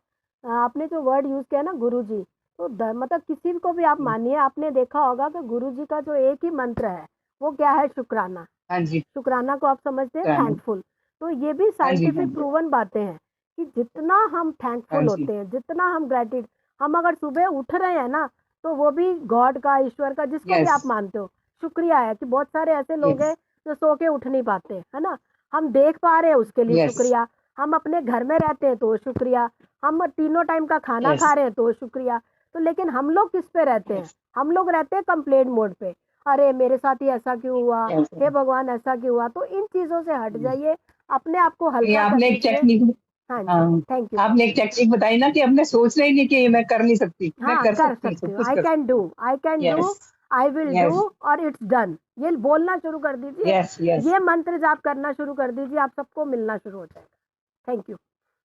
आपने जो वर्ड यूज किया ना गुरु जी, तो मतलब किसी को भी आप मानिए, आपने देखा होगा कि गुरु जी का जो एक ही मंत्र है वो क्या है, शुक्राना। हाँ जी, शुक्राना को आप समझते हैं, थैंकफुल। तो ये भी साइंटिफिक प्रूवन बातें हैं कि जितना हम थैंकफुल होते हैं, जितना हम ग्रेटिट्यूड, हम अगर सुबह उठ रहे हैं ना, तो वो भी गॉड का, ईश्वर का, जिसको भी आप मानते हो, शुक्रिया है। कि बहुत सारे ऐसे लोग हैं जो सो के उठ नहीं पाते, है ना, हम देख पा रहे हैं उसके लिए शुक्रिया, हम अपने घर में रहते हैं तो शुक्रिया, हम तीनों टाइम का खाना खा रहे हैं तो शुक्रिया। तो लेकिन हम लोग किस पे रहते हैं, हम लोग रहते हैं कंप्लेंट मोड पे, अरे मेरे साथ ही ऐसा क्यों हुआ, हे भगवान ऐसा क्यों हुआ। तो इन चीजों से हट जाइए, अपने आप को हल्का आपने एक टेक्निक, हाँ जी, थैंक यू। आपने एक टेक्निक बताई ना कि अपने सोचना ही नहीं कि मैं कर नहीं सकती, हाँ, मैं कर सकती हूँ, I can do, I do, I will do, और इट्स डन। ये बोलना शुरू कर दीजिए, ये मंत्र जाप करना शुरू कर दीजिए, आप सबको मिलना शुरू हो जाएगा। थैंक यू,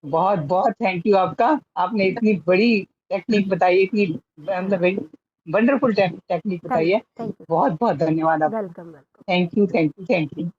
बहुत बहुत थैंक यू आपका। आपने इतनी बड़ी टेक्निक बताई, इतनी मतलब वंडरफुल टेक्निक बताई है, बहुत बहुत धन्यवाद आपका। Welcome welcome, thank you thank you thank you.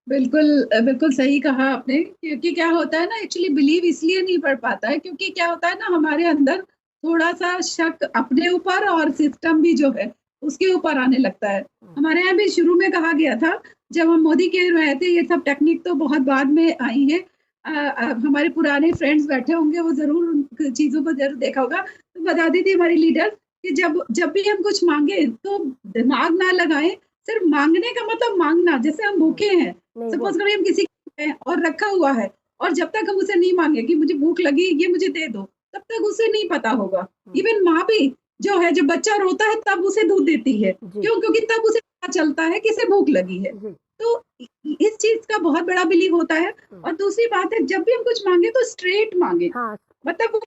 बिल्कुल बिल्कुल सही कहा आपने। क्योंकि क्या होता है ना, एक्चुअली बिलीव इसलिए नहीं पड़ पाता है क्योंकि क्या होता है ना, हमारे अंदर थोड़ा सा शक अपने ऊपर और सिस्टम भी जो है उसके ऊपर आने लगता है। हमारे यहाँ भी शुरू में कहा गया था, जब हम मोदी के रहे थे, ये सब टेक्निक तो बहुत बाद में आई है। हमारे पुराने फ्रेंड्स बैठे होंगे, वो जरूर उन चीजों को जरूर देखा होगा। तो बताती थी हमारी लीडर कि जब भी हम कुछ मांगे तो दिमाग ना लगाएं, सिर्फ मांगने का मतलब मांगना। जैसे हम भूखे हैं, सपोज करिए हम किसी के और रखा हुआ है, और जब तक हम उसे नहीं मांगे कि मुझे भूख लगी, ये मुझे दे दो, तब तक उसे नहीं पता होगा। इवन माँ भी जो है, जब बच्चा रोता है तब उसे दूध देती है, क्यों? क्योंकि तब उसे पता चलता है कि इसे भूख लगी है। तो इस चीज का बहुत बड़ा बिलीव होता है। और दूसरी बात है, जब भी हम कुछ मांगे तो स्ट्रेट मांगे, मतलब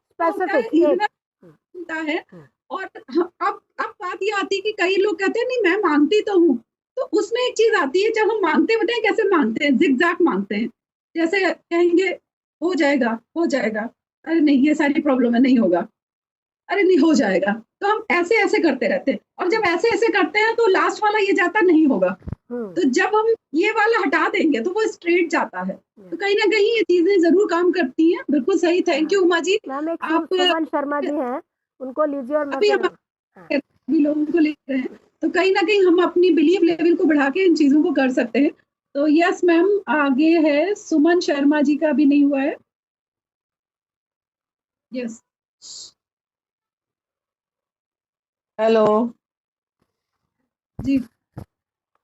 है। और अब बात ये आती है कि कई लोग कहते हैं नहीं मैं मांगती तो हूँ, तो उसमें एक चीज आती है, जब हम मांगते होते हैं, कैसे मांगते हैं, जिगजैग मांगते हैं। जैसे कहेंगे हो जाएगा, अरे नहीं ये सारी प्रॉब्लम है, नहीं होगा। अरे नहीं हो जाएगा, तो हम ऐसे ऐसे करते रहते हैं, और जब ऐसे ऐसे करते हैं तो लास्ट वाला ये जाता नहीं होगा, तो जब हम ये वाला हटा देंगे तो वो स्ट्रेट जाता है। तो कहीं ना कहीं ये चीजें जरूर काम करती हैं। बिल्कुल सही, thank you Uma ji. Ma'am एक आप सुमन शर्मा जी हैं, उनको लीजिए और मैं अभी हम भी लोगों को ले रहे हैं, तो कहीं ना कहीं हम अपनी बिलीव लेवल को बढ़ा के इन चीजों को कर सकते हैं। तो यस मैम, आगे है सुमन शर्मा जी का भी नहीं हुआ है। यस, हेलो जी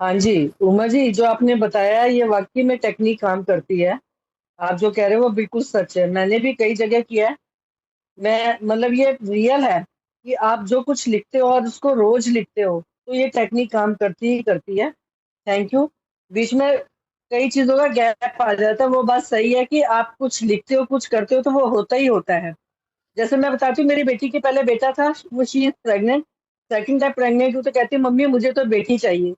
हाँ जी उमा जी, जो आपने बताया ये वाकई में टेक्निक काम करती है। आप जो कह रहे हो वो बिल्कुल सच है, मैंने भी कई जगह किया है। मैं मतलब ये रियल है कि आप जो कुछ लिखते हो और उसको रोज लिखते हो तो ये टेक्निक काम करती ही करती है। Thank you. बीच में कई चीजों का गैप आ जाता है, वो बात सही है कि आप कुछ लिखते हो कुछ करते हो तो वो होता ही होता है। जैसे मैं बताती हूँ, मेरी बेटी के पहले बेटा था, वो she is pregnant, second time pregnant हूँ तो कहती है मम्मी मुझे तो बेटी चाहिए।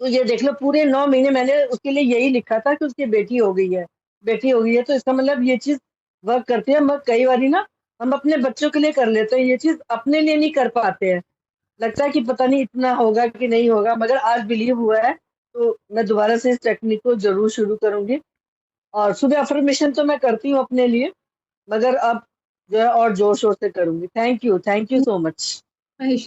तो ये देख लो पूरे 9 महीने मैंने उसके लिए यही लिखा था कि उसकी बेटी हो गई है, बेटी हो गई है। तो इसका मतलब ये चीज वर्क करती है। मगर कई बार ना हम अपने बच्चों के लिए कर लेते हैं, ये चीज अपने लिए नहीं कर पाते हैं। लगता है कि पता नहीं इतना होगा कि नहीं होगा, मगर आज बिलीव हुआ है तो मैं दोबारा से इस टेक्निक को जरूर शुरू करूंगी। और सुबह अफर्मेशन तो मैं करती हूँ अपने लिए, मगर अब जो है और जोर शोर से करूंगी। Thank you so much. Thank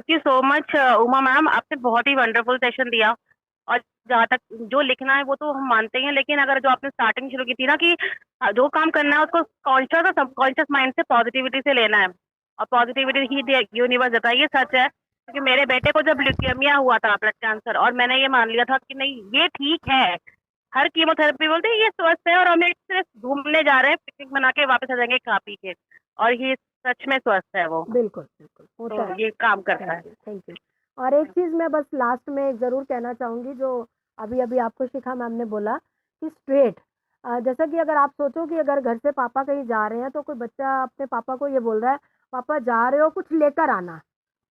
you so much Uma ma'am, आपने बहुत ही वंडरफुल सेशन दिया। और जहाँ तक जो लिखना है वो तो हम मानते हैं, लेकिन अगर जो आपने स्टार्टिंग शुरू की थी ना कि जो काम करना है उसको कॉन्शियस और सबकॉन्शियस माइंड से पॉजिटिविटी से लेना है, और पॉजिटिविटी ही यूनिवर्स देता है। ये सच है, क्योंकि मेरे बेटे को जब ल्यूकेमिया हुआ था, ब्लड कैंसर, और मैंने ये मान लिया था कि नहीं ये ठीक है, हर कीमोथेरेपी बोलते हैं ये स्वस्थ है और हम एक सिर्फ घूमने जा रहे हैं, पिकनिक बना के वापस आ जाएंगे खा पी के, और ये सच में स्वस्थ है वो। बिल्कुल बिल्कुल होता तो है। ये काम करता है। Thank you. और एक चीज़ मैं बस लास्ट में ज़रूर कहना चाहूँगी, जो अभी अभी आपको शिखा मैम ने बोला कि स्ट्रेट, जैसा कि अगर आप सोचो कि अगर घर से पापा कहीं जा रहे हैं तो कोई बच्चा अपने पापा को ये बोल रहा है पापा जा रहे हो कुछ लेकर आना,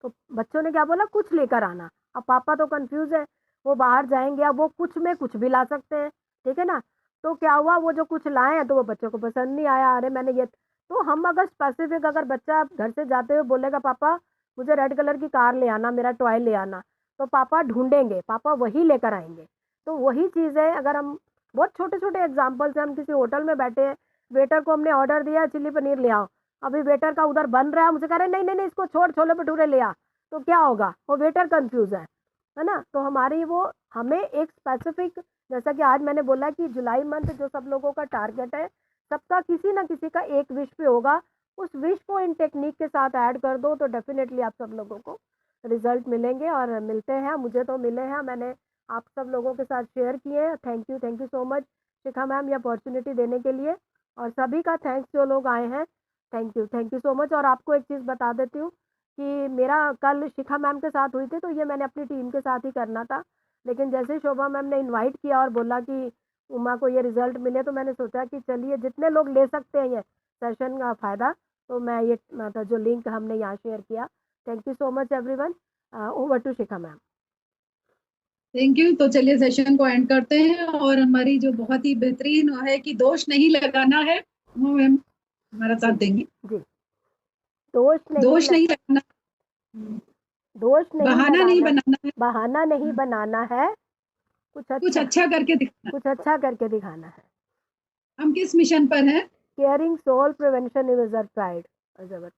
तो बच्चों ने क्या बोला कुछ लेकर आना। अब पापा तो कंफ्यूज है, वो बाहर जाएंगे, अब वो कुछ में कुछ भी ला सकते हैं, ठीक है ना। तो क्या हुआ, वो जो कुछ लाए हैं तो वो बच्चों को पसंद नहीं आया, अरे मैंने ये, तो हम अगर स्पेसिफिक, अगर बच्चा घर से जाते हुए बोलेगा पापा मुझे रेड कलर की कार ले आना, मेरा टॉय ले आना, तो पापा ढूंढेंगे, पापा वही लेकर आएंगे। तो वही चीज़ है, अगर हम बहुत छोटे छोटे एग्जाम्पल से, हम किसी होटल में बैठे हैं, वेटर को हमने ऑर्डर दिया चिल्ली पनीर ले आओ, अभी वेटर का उधर बन रहा है, मुझे कह रहे नहीं नहीं नहीं इसको छोड़ छोले भटूरे ले आ, तो क्या होगा, वो वेटर कंफ्यूज है ना। तो हमारी वो, हमें एक स्पेसिफिक, जैसा कि आज मैंने बोला कि जुलाई मंथ जो सब लोगों का टारगेट है, सबका किसी ना किसी का एक विश पे होगा, उस विश को इन टेक्निक के साथ ऐड कर दो तो डेफिनेटली आप सब लोगों को रिजल्ट मिलेंगे और मिलते हैं। मुझे तो मिले हैं, मैंने आप सब लोगों के साथ शेयर किए हैं। Thank you so much Shikha ma'am ये अपॉर्चुनिटी देने के लिए, और सभी का थैंक्स जो लोग आए हैं, थैंक यू सो मच। और आपको एक चीज़ बता देती हूँ कि मेरा कल शिखा मैम के साथ हुई थी, तो ये मैंने अपनी टीम के साथ ही करना था, लेकिन जैसे शोभा मैम ने इनवाइट किया और बोला कि उमा को ये रिजल्ट मिले, तो मैंने सोचा कि चलिए जितने लोग ले सकते हैं ये सेशन का फ़ायदा, तो मैं ये मतलब जो लिंक हमने यहाँ शेयर किया। Thank you so much everyone. Over to Shikha ma'am. Thank you. तो चलिए सेशन को एंड करते हैं, और हमारी जो बहुत ही बेहतरीन है कि दोष नहीं लगाना है, वो मैम हमारा साथ देंगी। जी, दोष नहीं लगाना, बहाना नहीं बनाना बनाना है, कुछ अच्छा करके दिखाना है। हम किस मिशन पर हैं? Caring soul prevention is our pride.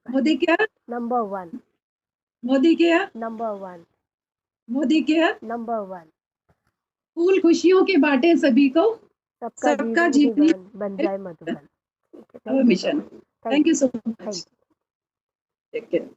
Modi क्या नंबर 1, मोदी क्या नंबर 1, मोदी क्या नंबर 1। फूल खुशियों के बांटे सभी को, सबका जीवन बन जाए मधुबन। Mission. Thank you so much. Take care.